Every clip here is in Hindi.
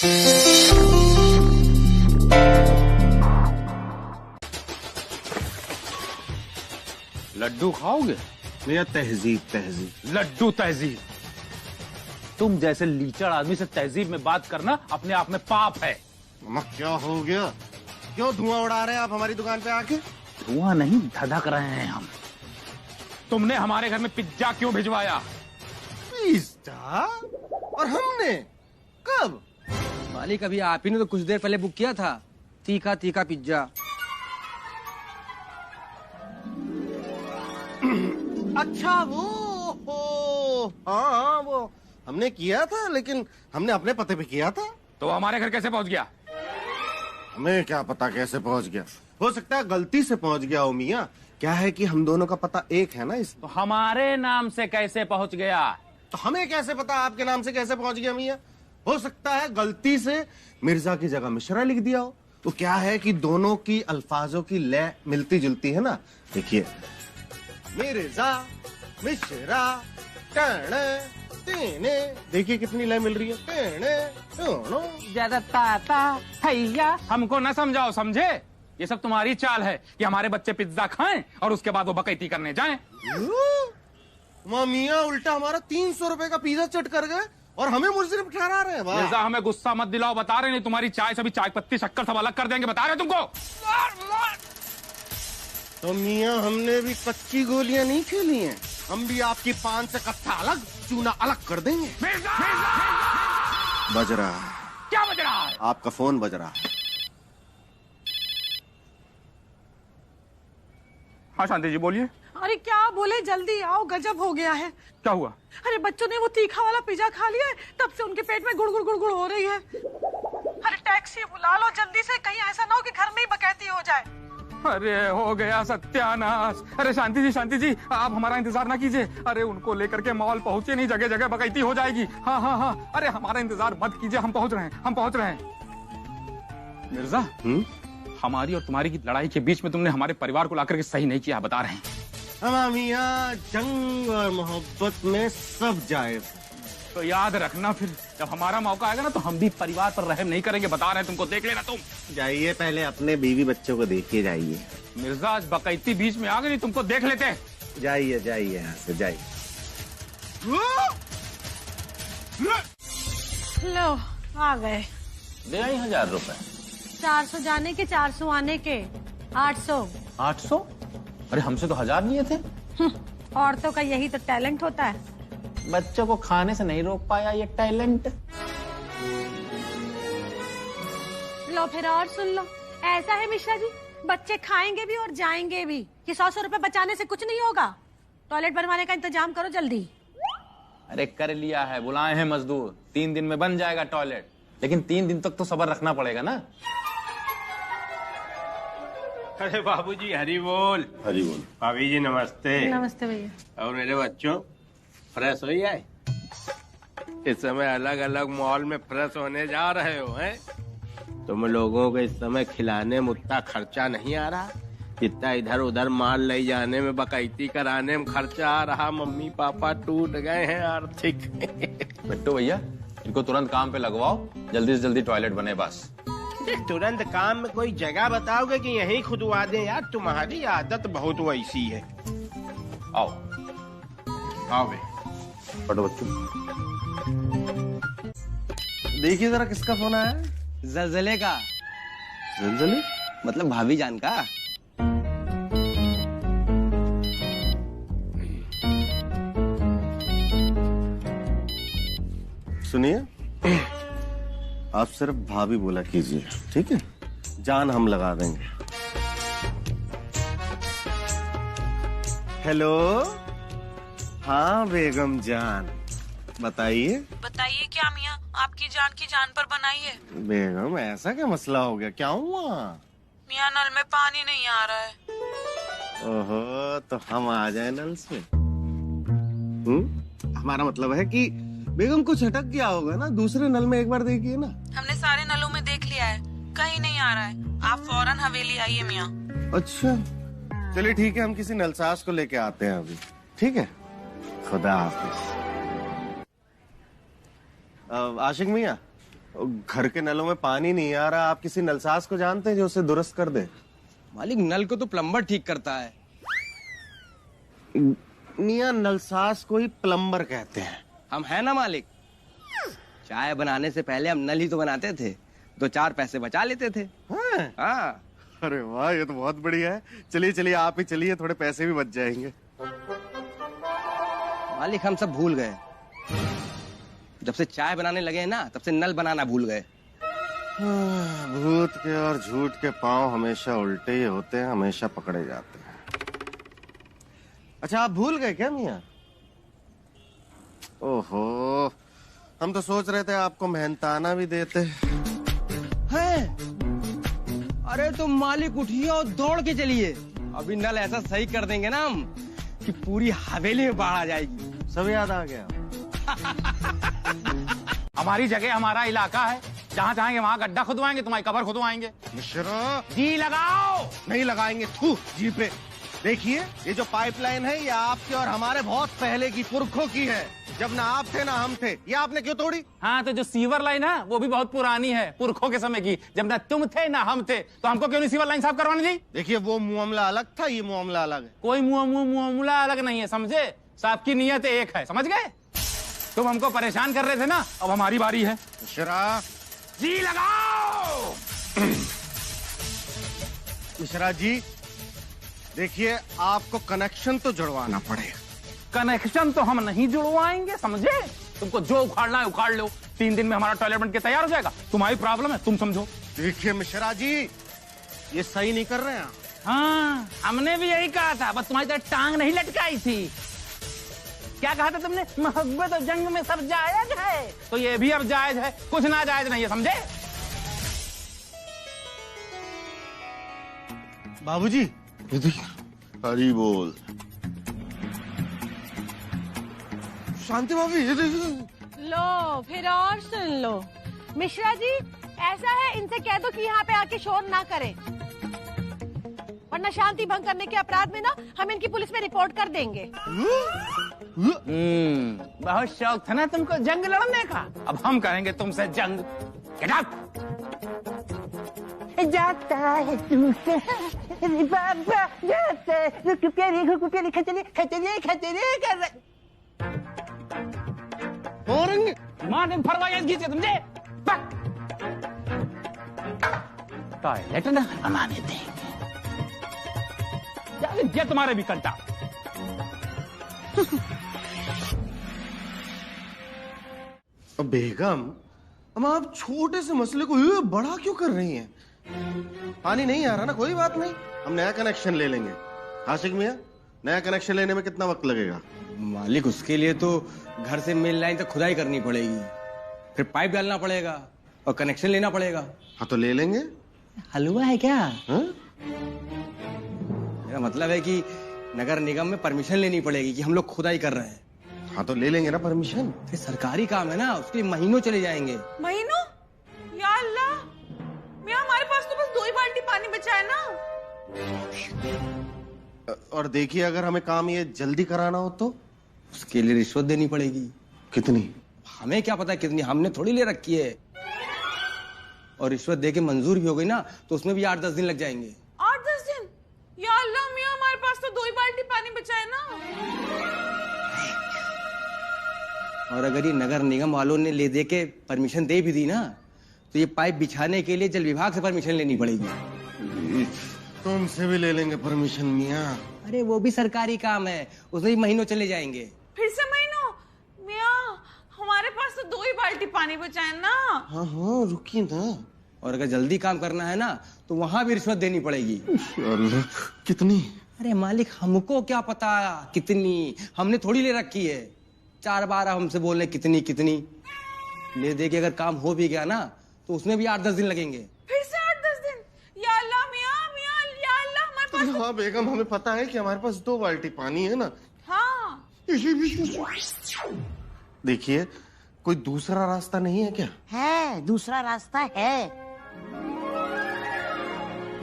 लड्डू खाओगे? भैया तहजीब तहजीब। लड्डू तहजीब? तुम जैसे लीचड़ आदमी से तहजीब में बात करना अपने आप में पाप है। नमक क्या हो गया? क्यों धुआं उड़ा रहे हैं आप हमारी दुकान पे आके? धुआं नहीं, धधक रहे हैं हम। तुमने हमारे घर में पिज्जा क्यों भिजवाया? पिज्जा? और हमने कब? मालिक अभी आप ही ने तो कुछ देर पहले बुक किया था, तीखा तीखा पिज्जा। अच्छा वो हो, हाँ वो हमने किया था, लेकिन हमने अपने पते पे किया था। तो हमारे घर कैसे पहुंच गया? हमें क्या पता कैसे पहुंच गया, हो सकता है गलती से पहुंच गया हो मियाँ। क्या है कि हम दोनों का पता एक है ना इस। तो हमारे नाम से कैसे पहुंच गया? तो हमें कैसे पता आपके नाम से कैसे पहुंच गया मियाँ? हो सकता है गलती से मिर्जा की जगह मिश्रा लिख दिया हो। तो क्या है कि दोनों की अल्फाजों की लय मिलती जुलती है ना। देखिए, मिर्जा मिश्रा टणे तेने, देखिए कितनी लय मिल रही है। टेने टोनो। ज्यादा ताता भैया हमको न समझाओ, समझे? ये सब तुम्हारी चाल है कि हमारे बच्चे पिज्जा खाएं और उसके बाद वो बकैती करने जाएं। मियाँ उल्टा हमारा 300 रुपए का पिज्जा चट कर गए और हमें मुजरिम ठहरा रहे हैं। मिर्जा हमें गुस्सा मत दिलाओ, बता रहे नहीं तुम्हारी चाय सभी चाय पत्ती शक्कर सब अलग कर देंगे, बता रहे तुमको। तो मियाँ हमने भी कच्ची गोलियां नहीं खेली हैं, हम भी आपकी पान से कत्था अलग चूना अलग कर देंगे। बज रहा है। क्या बज रहा है? आपका फोन बज रहा है। हाँ शांति जी बोलिए। अरे क्या बोले, जल्दी आओ, गजब हो गया है। क्या हुआ? अरे बच्चों ने वो तीखा वाला पिज्जा खा लिया है, तब से उनके पेट में गुड़ गुड़ गुड़ गुड़ हो रही है। अरे टैक्सी बुला लो जल्दी से, कहीं ऐसा ना हो कि घर में ही बकैती हो जाए। अरे हो गया सत्यानाश। अरे शांति जी आप हमारा इंतजार ना कीजिए। अरे उनको लेकर के मॉल पहुंचे नहीं, जगह जगह बकैती हो जाएगी। हाँ हाँ हाँ, अरे हमारा इंतजार मत कीजिए, हम पहुंच रहे हैं। मिर्जा, हमारी और तुम्हारी की लड़ाई के बीच में तुमने हमारे परिवार को लाकर के सही नहीं किया, बता रहे हैं। हम मियाँ जंग और मोहब्बत में सब जायज। तो याद रखना, फिर जब हमारा मौका आएगा ना तो हम भी परिवार पर रहम नहीं करेंगे, बता रहे हैं तुमको। देख लेना तुम। जाइए पहले अपने बीवी बच्चों को देखिए, जाइए। मिर्जा आज बकैती बीच में आ गई, तुमको देख लेते। जाइए जाइए यहाँ से जाइए। लो आ गए। दे आई 1000 रुपए। 400 जाने के 400 आने के 800। 800? अरे हमसे तो 1000 लिए थे। औरतों का यही तो टैलेंट होता है। बच्चों को खाने से नहीं रोक पाया ये टैलेंट। लो फिर और सुन लो, ऐसा है मिश्रा जी, बच्चे खाएंगे भी और जाएंगे भी। ये 100 रुपए बचाने से कुछ नहीं होगा। टॉयलेट बनवाने का इंतजाम करो जल्दी। अरे कर लिया है, बुलाए हैं मजदूर, 3 दिन में बन जाएगा टॉयलेट। लेकिन 3 दिन तक तो सब्र रखना पड़ेगा ना। अरे बाबूजी हरी बोल। हरी बोल। भाभी जी नमस्ते। नमस्ते भैया। और मेरे बच्चों, फ्रेश हो जाए। इस समय अलग अलग मॉल में फ्रेश होने जा रहे हो हैं? तुम लोगों को इस समय खिलाने में उतना खर्चा नहीं आ रहा जितना इधर उधर माल ले जाने में, बकैती कराने में खर्चा आ रहा। मम्मी पापा टूट गए हैं आर्थिक। बिट्टू भैया, इनको तुरंत काम पे लगवाओ, जल्दी से जल्दी टॉयलेट बने बस। तुरंत काम में कोई जगह बताओगे कि यहीं खुदवा दें? यार तुम्हारी आदत बहुत वैसी है। आओ आओ बे। पढ़ो बच्चों। देखिए जरा किसका फोन आया है। जलजले का। जलजले? मतलब भाभी जान का। सुनिए, आप सिर्फ भाभी बोला कीजिए, ठीक है? जान हम लगा देंगे। हेलो, हाँ बेगम जान, बताइए। बताइए क्या मियाँ, आपकी जान की जान पर बनाई है। बेगम ऐसा क्या मसला हो गया, क्या हुआ? मियाँ नल में पानी नहीं आ रहा है। ओहो, तो हम आ जाए नल से। हमारा मतलब है कि बेगम कुछ अटक गया होगा ना, दूसरे नल में एक बार देखिए ना। हमने सारे नलों में देख लिया है, कहीं नहीं आ रहा है। आप फौरन हवेली आइए मियाँ। अच्छा चलिए ठीक है, हम किसी नलसाज को लेके आते हैं अभी, ठीक है? खुदा हाफिज। आशिक मियाँ, घर के नलों में पानी नहीं आ रहा, आप किसी नलसाज को जानते हैं जो उसे दुरुस्त कर दे? मालिक नल को तो प्लम्बर ठीक करता है। मियां नलसाज को ही प्लम्बर कहते हैं। हम है ना मालिक। चाय बनाने से पहले हम नल ही तो बनाते थे, 2-4 पैसे बचा लेते थे। हाँ? हाँ। अरे वाह, ये तो बहुत बढ़िया है। चलिए चलिए आप ही चलिए, थोड़े पैसे भी बच जाएंगे। मालिक हम सब भूल गए, जब से चाय बनाने लगे हैं ना तब से नल बनाना भूल गए। भूत के और झूठ के पांव हमेशा उल्टे ही होते हैं, हमेशा पकड़े जाते हैं। अच्छा आप भूल गए क्या मियां? ओहो, हम तो सोच रहे थे आपको मेहनताना भी देते हैं। अरे तो मालिक उठिए और दौड़ के चलिए, अभी नल ऐसा सही कर देंगे ना हम कि पूरी हवेली में बाढ़ आ जाएगी। सब याद आ गया। हमारी जगह हमारा इलाका है, जहाँ चाहेंगे वहाँ गड्ढा खुदवाएंगे, तुम्हारी कबर खुदवाएंगे। मिश्रा जी लगाओ। नहीं लगाएंगे, थू जी पे। देखिए ये जो पाइपलाइन है ये आपके और हमारे बहुत पहले की, पुरखों की है। जब ना आप थे ना हम थे, ये आपने क्यों तोड़ी? हाँ तो जो सीवर लाइन है वो भी बहुत पुरानी है, पुरखों के समय की। जब ना तुम थे ना हम थे, तो हमको क्यों नहीं सीवर लाइन साफ करवानी दी? देखिए वो मामला अलग था, ये मामला अलग है। कोई मामला अलग नहीं है, समझे? सबकी नीयत एक है, समझ गए? तुम हमको परेशान कर रहे थे ना, अब हमारी बारी है। मिश्रा जी लगाओ। मिश्रा जी देखिए, आपको कनेक्शन तो जुड़वाना पड़ेगा। कनेक्शन तो हम नहीं जुड़वाएंगे, समझे? तुमको जो उखाड़ना है उखाड़ लो, 3 दिन में हमारा टॉयलेट बन के तैयार हो जाएगा। तुम्हारी प्रॉब्लम है, तुम समझो। देखिए मिश्रा जी, ये सही नहीं कर रहे हैं। हाँ हमने भी यही कहा था, बस तुम्हारी तरह टांग नहीं लटकाई थी। क्या कहा था तुमने? मोहब्बत और जंग में सब जायज है, तो ये भी अब जायज है, कुछ ना जायज नहीं है, समझे? बाबूजी हरी बोल। शांति भाभी ये देखिए। लो फिर और सुन लो। मिश्रा जी ऐसा है, इनसे कह दो कि यहाँ पे आके शोर ना करें, वरना शांति भंग करने के अपराध में ना हम इनकी पुलिस में रिपोर्ट कर देंगे। बहुत शौक था ना तुमको जंग लड़ने का, अब हम करेंगे तुमसे जंग। Get out! जाता है तुमसे बाबा, जाता है रुक खचरे कर रहे। औरंग माँ ने फरवाइश खींचे तुमसे। टॉयलेट ना बनाने देंगे, ये तुम्हारे भी कंटा। बेगम, अब आप छोटे से मसले को ये बड़ा क्यों कर रही हैं? पानी नहीं आ रहा ना, कोई बात नहीं, हम नया कनेक्शन ले लेंगे। आशिक मियां, नया कनेक्शन लेने में कितना वक्त लगेगा? मालिक उसके लिए तो घर से मेन लाइन तक खुदाई करनी पड़ेगी, फिर पाइप डालना पड़ेगा और कनेक्शन लेना पड़ेगा। हाँ तो ले लेंगे। हलवा है क्या? हाँ? मेरा मतलब है कि नगर निगम में परमिशन लेनी पड़ेगी कि हम लोग खुदाई कर रहे हैं। हाँ तो ले लेंगे ना परमिशन। फिर सरकारी काम है ना, उसके लिए महीनों चले जाएंगे। महीनों? या अल्लाह, मियां हमारे पास तो बस 2 ही बाल्टी पानी बचा है ना। और देखिए अगर हमें काम ये जल्दी कराना हो तो उसके लिए रिश्वत देनी पड़ेगी। कितनी? हमें क्या पता कितनी, हमने थोड़ी ले रखी है। और रिश्वत दे के मंजूर भी हो गई ना तो उसमें भी 8-10 दिन लग जाएंगे। 8-10 दिन? या अल्लाह मियां हमारे पास तो 2 ही बाल्टी पानी बचा है ना। और अगर ये नगर निगम वालों ने ले दे के परमिशन दे भी दी ना तो ये पाइप बिछाने के लिए जल विभाग से परमिशन लेनी पड़ेगी। तुमसे भी ले लेंगे परमिशन मियां। अरे वो भी सरकारी काम है, उसमें भी महीनों चले जाएंगे। फिर से महीनों? मियां हमारे पास तो 2 ही बाल्टी पानी बचा है ना। हाँ हाँ रुकिए ना। और अगर जल्दी काम करना है ना तो वहां भी रिश्वत देनी पड़ेगी। अल्लाह, कितनी? अरे मालिक हमको क्या पता कितनी, हमने थोड़ी ले रखी है। 4 बार हमसे बोल रहे कितनी कितनी। ले दे के अगर काम हो भी गया ना तो उसमें भी 8-10 दिन लगेंगे। फिर से 8-10 दिन? या अल्लाह मियां, या अल्लाह हमारे पास। हाँ बेगम, हमें पता है कि हमारे पास 2 बाल्टी पानी है ना। हाँ देखिए कोई दूसरा रास्ता नहीं है क्या? है, दूसरा रास्ता है।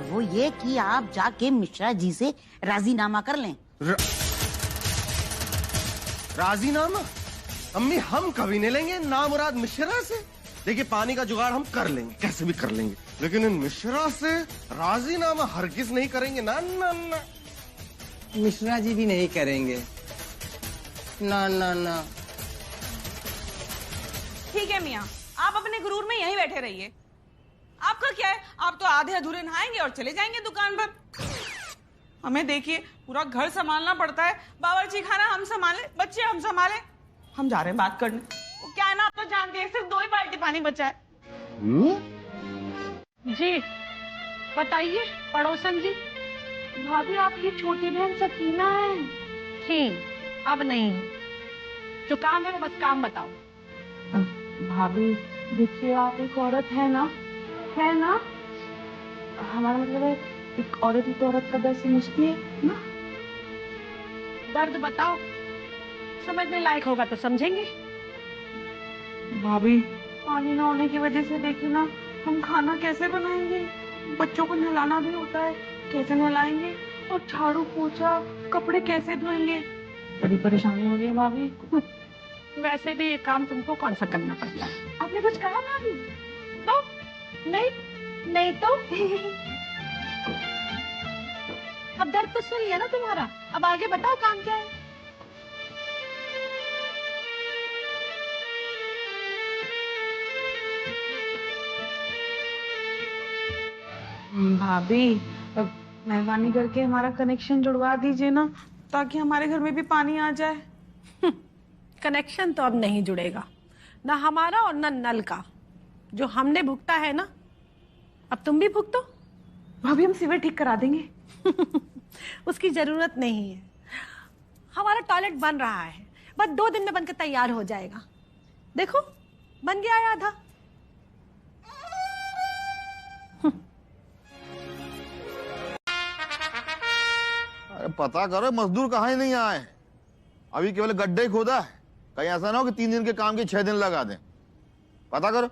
वो ये कि आप जाके मिश्रा जी से राजीनामा कर लें। राजीनामा? अम्मी हम कभी नहीं लेंगे नामुराद मिश्रा से। देखिए पानी का जुगाड़ हम कर लेंगे, कैसे भी कर लेंगे, लेकिन इन मिश्रा से राजीनामा हरगिज नहीं करेंगे ना ना ना। मिश्रा जी भी नहीं करेंगे, ना ना ना। ठीक है मियाँ, आप अपने गुरूर में यहीं बैठे रहिए। आपका क्या है, आप तो आधे अधूरे नहाएंगे और चले जाएंगे दुकान पर। हमें देखिए पूरा घर संभालना पड़ता है, बावर्ची खाना हम संभाले, बच्चे हम संभाले, हम जा रहे हैं बात करने। वो क्या है ना, आप तो जानते हैं सिर्फ 2 ही बाल्टी पानी बचा है। जी बताइए पड़ोसन जी। भाभी आपकी छोटी बहन सकीना है। थी, अब नहीं। जो काम है वो बस काम बताओ। भाभी देखिए, आप एक औरत है ना, है ना? हमारा मतलब है एक औरत ही तो औरत का दर्द समझती है ना। दर्द बताओ, समझने लायक होगा तो समझेंगे। भाभी पानी ना होने की वजह से देखिए ना, हम खाना कैसे बनाएंगे, बच्चों को नहलाना भी होता है, कैसे नहलाएंगे, और झाड़ू पोछा कपड़े कैसे धोएंगे, बड़ी परेशानी हो रही है भाभी। वैसे भी ये काम तुमको कौन सा करना पड़ता है? आपने कुछ कहा भाभी? तो नहीं, नहीं तो अब दर्द तो सुन लिया ना तुम्हारा, अब आगे बताओ काम क्या है। भाभी अब मेहरबानी करके हमारा कनेक्शन जुड़वा दीजिए ना, ताकि हमारे घर में भी पानी आ जाए। कनेक्शन तो अब नहीं जुड़ेगा, ना हमारा और ना नल का। जो हमने भुगता है ना, अब तुम भी भुगतो। भाभी हम सीवर ठीक करा देंगे। उसकी जरूरत नहीं है, हमारा टॉयलेट बन रहा है, बस 2 दिन में बनकर तैयार हो जाएगा। देखो बन गया है आधा। अरे पता करो मजदूर कहाँ ही नहीं आए, अभी केवल गड्ढे ही खोदा है, कहीं ऐसा ना हो कि 3 दिन के काम के 6 दिन लगा दें। पता करो।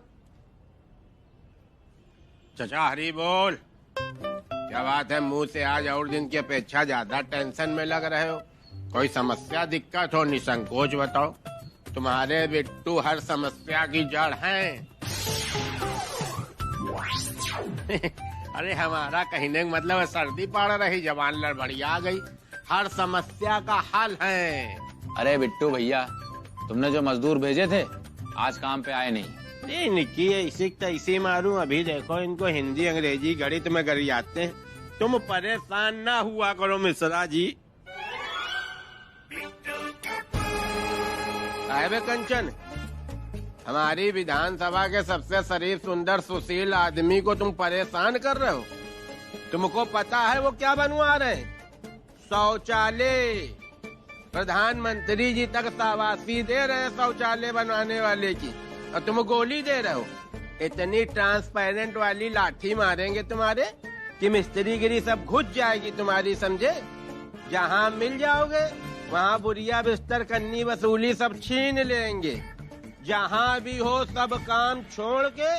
चचा हरी बोल, क्या बात है, मुंह से आज और दिन की अपेक्षा ज्यादा टेंशन में लग रहे हो? कोई समस्या दिक्कत हो निसंकोच बताओ, तुम्हारे बिट्टू हर समस्या की जड़ है। अरे हमारा कहने का मतलब सर्दी पड़ रही, जवान लड़बड़िया गई, हर समस्या का हल है। अरे बिट्टू भैया, तुमने जो मजदूर भेजे थे आज काम पे आए नहीं। नहीं निकी ऐसी तैसी मारूं, अभी देखो इनको हिंदी अंग्रेजी गणित में गरियाते हैं। तुम परेशान ना हुआ करो मिश्रा जी। साहिब कंचन, हमारी विधानसभा के सबसे शरीफ सुंदर सुशील आदमी को तुम परेशान कर रहे हो। तुमको पता है वो क्या बनवा रहे हैं? शौचालय। प्रधानमंत्री जी तक शाबाशी दे रहे हैं शौचालय बनवाने वाले की, और तुम गोली दे रहे हो। इतनी ट्रांसपेरेंट वाली लाठी मारेंगे तुम्हारे कि मिस्त्रीगिरी सब घुस जाएगी तुम्हारी, समझे? जहाँ मिल जाओगे वहाँ बुरिया बिस्तर कन्नी वसूली सब छीन लेंगे। जहाँ भी हो सब काम छोड़ के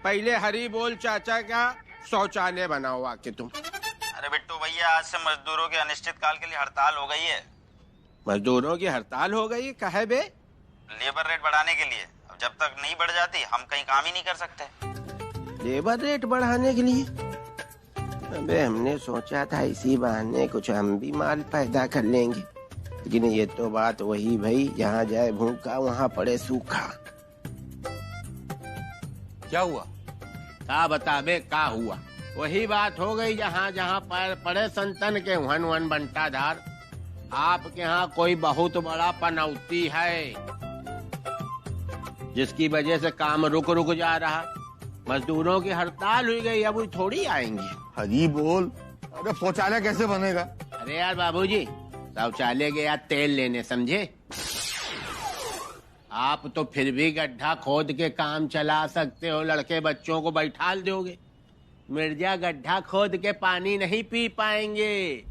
पहले हरी बोल चाचा का शौचालय बनाओ आके तुम। अरे बिट्टू भैया, आज से मजदूरों के अनिश्चित काल के लिए हड़ताल हो गई है। मजदूरों की हड़ताल हो गई? काहे बे? लेबर रेट बढ़ाने के लिए। अब जब तक नहीं बढ़ जाती हम कहीं काम ही नहीं कर सकते। लेबर रेट बढ़ाने के लिए? अबे हमने सोचा था इसी बहाने कुछ हम भी माल पैदा कर लेंगे, लेकिन ये तो बात वही भाई, जहाँ जाए भूखा वहाँ पड़े सूखा। क्या हुआ? का बताबे का हुआ? वही बात हो गई, जहाँ जहाँ पैर पड़े संतन के वन वन बंटाधार। आपके यहाँ कोई बहुत बड़ा पनौती है जिसकी वजह से काम रुक रुक जा रहा। मजदूरों की हड़ताल हुई गई, अब वो थोड़ी आएंगे। हरी बोल। अरे शौचालय कैसे बनेगा? अरे यार बाबूजी, शौचालय गया तेल लेने, समझे? आप तो फिर भी गड्ढा खोद के काम चला सकते हो, लड़के बच्चों को बैठा दोगे। मिर्जा गड्ढा खोद के पानी नहीं पी पाएंगे,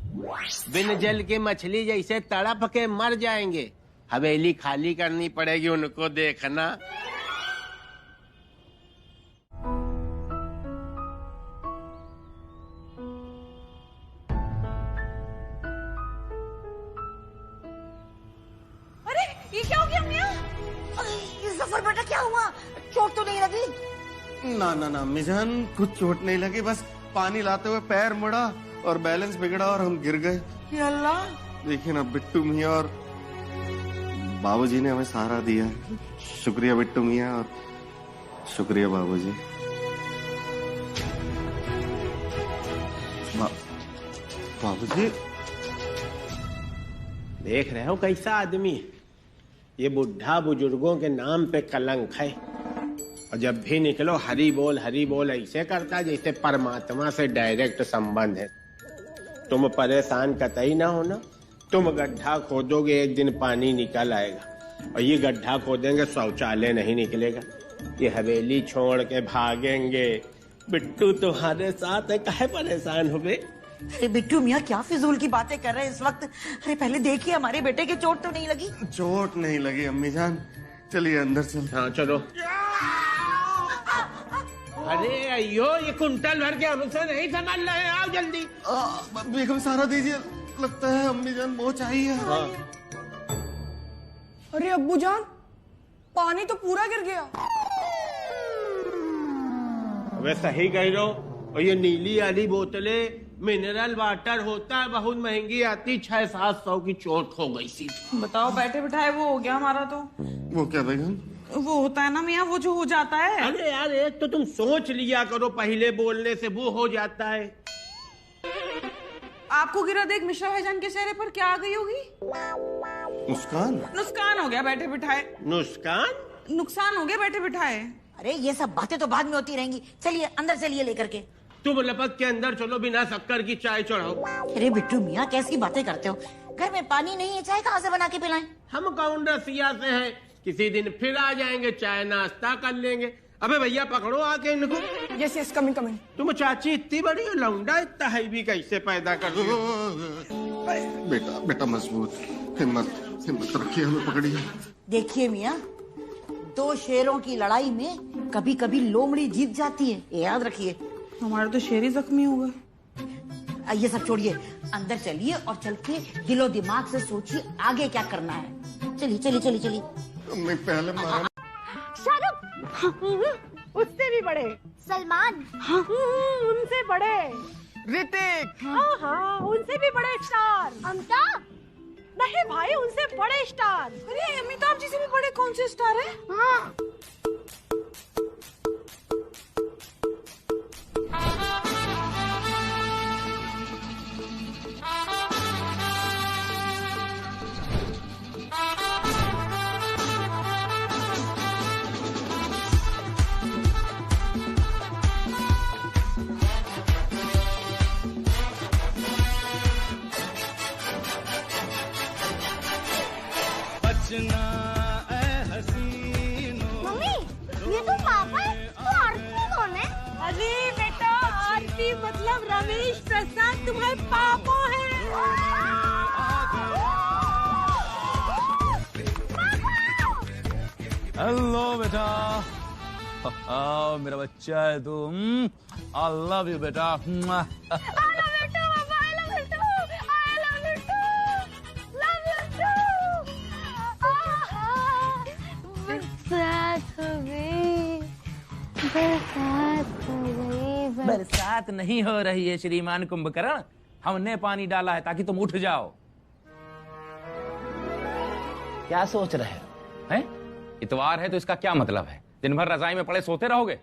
बिन जल के मछली जैसे तड़प के मर जाएंगे। हवेली खाली करनी पड़ेगी उनको, देखना। अरे ये क्या हो गया मियां? जफर बेटा क्या हुआ? चोट तो नहीं लगी? ना ना ना अम्मी जान, कुछ चोट नहीं लगी, बस पानी लाते हुए पैर मुड़ा और बैलेंस बिगड़ा और हम गिर गए। ये अल्लाह। देखिए ना, बिट्टू मियाँ और बाबूजी ने हमें सहारा दिया। शुक्रिया बिट्टू मियाँ और शुक्रिया बाबूजी। बाबूजी देख रहे हो कैसा आदमी है? ये बुढ़ा बुजुर्गों के नाम पे कलंक है। और जब भी निकलो हरी बोल ऐसे करता जैसे परमात्मा से डायरेक्ट संबंध है। तुम परेशान कतई ना होना, तुम गड्ढा खोदोगे एक दिन पानी निकल आएगा, और ये गड्ढा खोदेंगे शौचालय नहीं निकलेगा। ये हवेली छोड़ के भागेंगे। बिट्टू तुम्हारे साथ है, काहे परेशान हो गए? अरे बिट्टू मियाँ क्या फिजूल की बातें कर रहे हैं इस वक्त? अरे पहले देखिए हमारे बेटे की चोट तो नहीं लगी? चोट नहीं लगी अम्मी जान, चलिए अंदर चल। हाँ चलो। अरे अयो, ये कुंटल भर के हमसे नहीं संभाल रहे, आओ जल्दी। बेगम सहारा दीजिए, लगता है अम्मी जान मोच आई है। हाँ। अरे अब्बू जान, पानी तो पूरा गिर गया। अबे सही कह रहे हो। और ये नीली वाली बोतलें मिनरल वाटर होता है, बहुत महंगी आती, 600-700 की चोट हो गई थी। बताओ, बैठे बिठाए वो हो गया हमारा तो। वो क्या बेगम? वो होता है ना मियाँ, वो जो हो जाता है। अरे यार, एक तो तुम सोच लिया करो पहले बोलने से, वो हो जाता है। आपको गिरा देख मिश्रा भाईजान के चेहरे पर क्या आ गई होगी? मुस्कान? नुकसान हो गया बैठे बिठाए। नुकसान? नुकसान हो गया बैठे बिठाए। अरे ये सब बातें तो बाद में होती रहेंगी, चलिए अंदर चलिए लेकर के। तुम लपक के अंदर चलो, बिना शक्कर की चाय चढ़ाओ। अरे बिट्टू मियाँ कैसी बातें करते हो? घर में पानी नहीं है, चाय कहाँ से बना के पिलाएं? हम कौन रसिया से हैं? किसी दिन फिर आ जाएंगे, चाय नाश्ता कर लेंगे। अबे भैया पकड़ो आके इनको। Yes yes, coming coming. तुम चाची इतनी बड़ी हो, लौंडा इतना हैवी कैसे पैदा कर दिया? बेटा बेटा मजबूत, हिम्मत रखिए, हमें पकड़िए। देखिए मियाँ, 2 शेरों की लड़ाई में कभी कभी लोमड़ी जीत जाती है, ये याद रखिए। हमारा तो शेर ही जख्मी हुआ। ये सब छोड़िए, अंदर चलिए और चल के दिलो दिमाग से सोचिए आगे क्या करना है। चलिए चलिए चलिए चलिए। मैं पहले मारा। शाहरुख, उससे भी बड़े। सलमान, उनसे बड़े। ऋतिक। हाँ हाँ, उनसे भी बड़े स्टार। अमिताभ। नहीं भाई, उनसे बड़े स्टार। अरे अमिताभ जी से भी बड़े कौन से स्टार है? हाँ। मम्मी, ये तो पापा है, तो आरती कौन है? अरे बेटा, आरती मतलब रमेश प्रसाद तुम्हारे पापा हैं। हेलो बेटा। मेरा बच्चा है तुम। आई लव यू बेटा। बरसात नहीं हो रही है श्रीमान कुंभकर्ण, हमने पानी डाला है ताकि तुम उठ जाओ। क्या सोच रहे हो? हैं? इतवार है तो इसका क्या मतलब है? दिन भर रजाई में पड़े सोते रहोगे?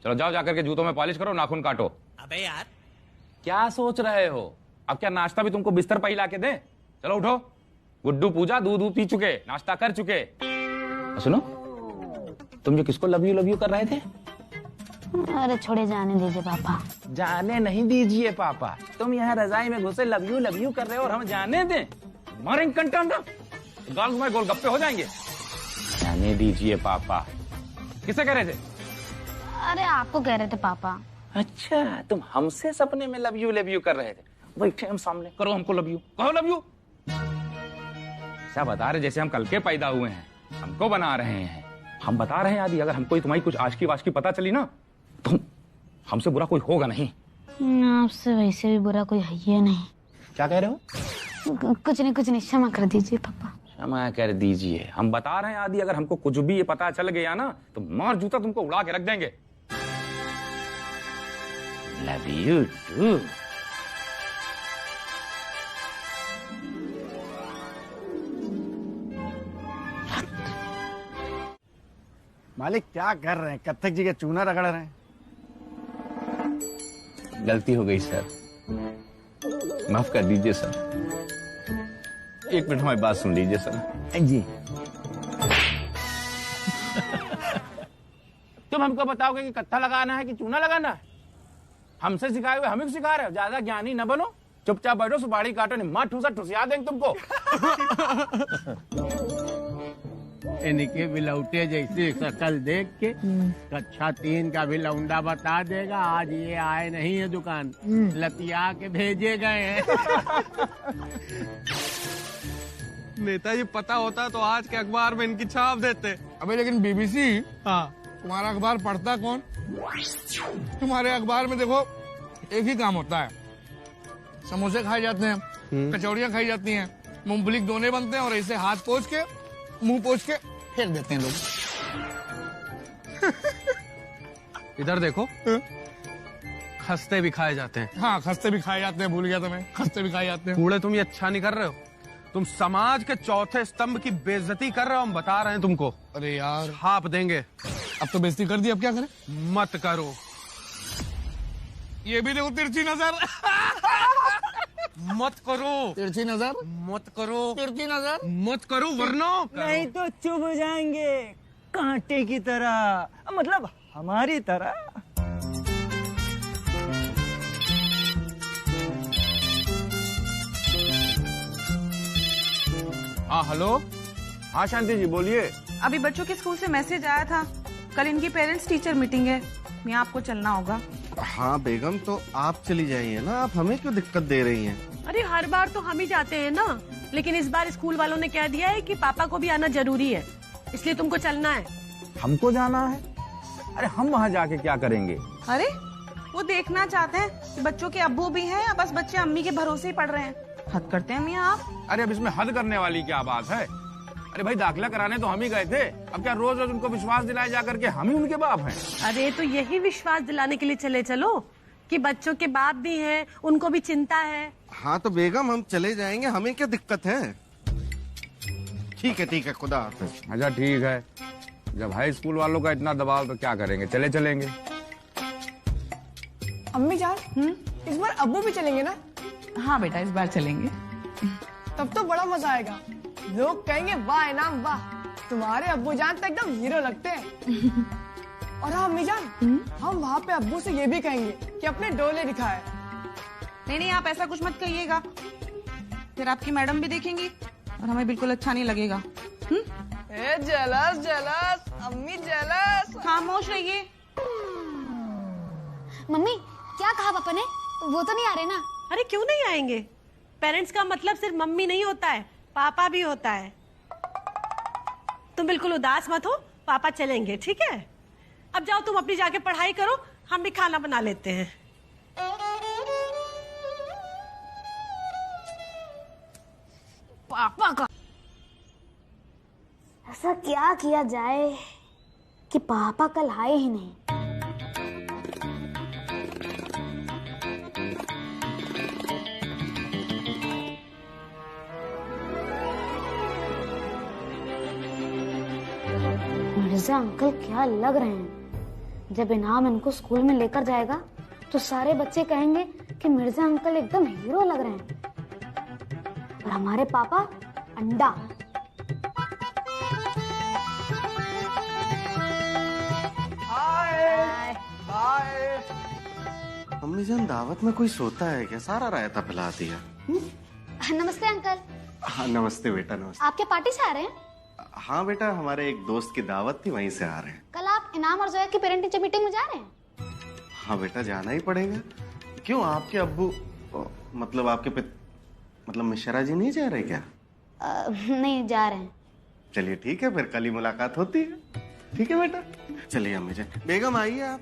चलो जाओ, जाकर के जूतों में पॉलिश करो, नाखून काटो। अबे यार, क्या सोच रहे हो? अब क्या नाश्ता भी तुमको बिस्तर पर ही ला के दें? चलो उठो। गुड्डू पूजा दूध पी चुके, नाश्ता कर चुके। सुनो, तुम जो किसको लव यू कर रहे थे? अरे छोड़े, जाने दीजिए पापा। जाने नहीं दीजिए पापा? तुम यहाँ रजाई में घुसे लव यू कर रहे हो और हम जाने दें? मारेंगे कंटन, गाल घुमाए गोलगप्पे हो जाएंगे। जाने दीजिए पापा। किसे कह रहे थे? अरे आपको कह रहे थे पापा। अच्छा, तुम हमसे सपने में लव यू कर रहे थे? बैठे हम सामने, करो हमको लव यू, कहो लव यू। क्या बता रहे? जैसे हम कल के पैदा हुए हैं, हमको बना रहे हैं। हम बता रहे हैं आदि, अगर हमको तुम्हारी कुछ आशकी वाशकी पता चली ना, तो हमसे बुरा कोई होगा नहीं। आपसे वैसे भी बुरा कोई है ही नहीं। क्या कह रहे हो? कुछ नहीं, क्षमा कर दीजिए पापा। क्षमा कर दीजिए, हम बता रहे हैं आदि, अगर हमको कुछ भी ये पता चल गया ना तो मार जूता तुमको उड़ा के रख देंगे। Love you too. मालिक क्या कर रहे हैं? कत्थक जी के चूना रगड़ रहे हैं। गलती हो गई सर, माफ कर दीजिए सर। एक मिनट हमारी बात सुन लीजिए सर। जी तुम हमको बताओगे कि कत्था लगाना है कि चूना लगाना है? हमसे सिखाए हुए हमें सिखा रहे हो। ज्यादा ज्ञानी न बनो, चुपचाप बैठो, सुपारी काटो, नहीं मार ठूसा ठुसिया देंगे तुमको। इनके बिलौटे जैसी शक्ल देख के कक्षा 3 का भी लौंडा बता देगा आज ये आए नहीं है दुकान, लतिया के भेजे गए हैं। नेताजी पता होता तो आज के अखबार में इनकी छाप देते। अबे लेकिन बीबीसी, हाँ तुम्हारा अखबार पढ़ता कौन? तुम्हारे अखबार में देखो एक ही काम होता है, समोसे खाए जाते हैं, कचौड़ियाँ खाई जाती हैं, मूंगफली के दोने बनते हैं और ऐसे हाथ पोंछ के मुंह पोंछ के फेंक देते हैं लोग। इधर देखो, खस्ते भी खाए जाते हैं। हाँ खस्ते भी खाए जाते हैं, भूल गया था मैं, खस्ते भी खाए जाते हैं। कूड़े तुम ये अच्छा नहीं कर रहे हो, तुम समाज के चौथे स्तंभ की बेइज्जती कर रहे हो, हम बता रहे हैं तुमको। अरे यार छाप देंगे। अब तो बेइज्जती कर दी, अब क्या करें? मत करो। ये भी देखो तिरछी नजर। मत करो, तिरछी नजर मत करो, तिरछी नजर मत करो वरना नहीं तो चुभ जाएंगे कांटे की तरह, मतलब हमारी तरह। हाँ हेलो, हाँ शांति जी बोलिए। अभी बच्चों के स्कूल से मैसेज आया था, कल इनकी पेरेंट्स टीचर मीटिंग है, मैं आपको चलना होगा। हाँ बेगम, तो आप चली जाइए ना, आप हमें क्यों दिक्कत दे रही हैं? अरे हर बार तो हम ही जाते हैं ना, लेकिन इस बार स्कूल वालों ने कह दिया है कि पापा को भी आना जरूरी है, इसलिए तुमको चलना है। हमको जाना है? अरे हम वहाँ जाके क्या करेंगे? अरे वो देखना चाहते हैं कि बच्चों के अब्बू भी हैं या बस बच्चे अम्मी के भरोसे ही पढ़ रहे हैं। हद करते हैं मियाँ आप। अरे अब इसमें हद करने वाली क्या बात है? अरे भाई दाखिला कराने तो हम ही गए थे, अब क्या रोज रोज उनको विश्वास दिलाए जा करके हम ही उनके बाप हैं? अरे तो यही विश्वास दिलाने के लिए चले चलो कि बच्चों के बाप भी हैं, उनको भी चिंता है। हाँ तो बेगम हम चले जाएंगे, हमें क्या दिक्कत है? ठीक है, खुदा हाफिज़। अच्छा ठीक है, जब हाई स्कूल वालों का इतना दबाव तो क्या करेंगे, चले चलेंगे। अम्मी जान, इस बार अब्बू भी चलेंगे ना? हाँ बेटा इस बार चलेंगे। तब तो बड़ा मजा आएगा, लोग कहेंगे वाह इनाम वाह, तुम्हारे अब्बू जान तो एकदम हीरो लगते हैं। और हाँ अम्मी जान, हम वहाँ पे अब्बू से ये भी कहेंगे कि अपने डोले दिखाए। नहीं आप ऐसा कुछ मत कहिएगा, फिर आपकी मैडम भी देखेंगी और हमें बिल्कुल अच्छा नहीं लगेगा। जेलस जेलस अम्मी जेलस। खामोश रहिए। मम्मी क्या कहा पापा ने? वो तो नहीं आ रहे ना? अरे क्यों नहीं आएंगे? पेरेंट्स का मतलब सिर्फ मम्मी नहीं होता है, पापा भी होता है। तुम बिल्कुल उदास मत हो, पापा चलेंगे, ठीक है? अब जाओ तुम अपनी जाके पढ़ाई करो, हम भी खाना बना लेते हैं। पापा का ऐसा क्या किया जाए कि पापा कल आए ही नहीं? मिर्जा अंकल क्या लग रहे हैं, जब इनाम इनको स्कूल में लेकर जाएगा तो सारे बच्चे कहेंगे कि मिर्जा अंकल एकदम हीरो लग रहे हैं, और हमारे पापा अंडा। मम्मी जान दावत में कोई सोता है क्या? सारा रायता पिला दिया। नमस्ते अंकल। हाँ नमस्ते बेटा, नमस्ते। आपके पार्टी से आ रहे हैं? हाँ बेटा, हमारे एक दोस्त की दावत थी, वहीं से आ रहे हैं। कल आप इनाम और जोया की पेरेंट टीचर मीटिंग में जा रहे हैं? हाँ बेटा जाना ही पड़ेगा। क्यों आपके अब्बू मतलब आपके मतलब मिश्रा जी नहीं जा रहे क्या? नहीं जा रहे हैं। चलिए ठीक है, फिर कल ही मुलाकात होती है। ठीक है बेटा, चलिए अम्मी जी। बेगम आइए आप।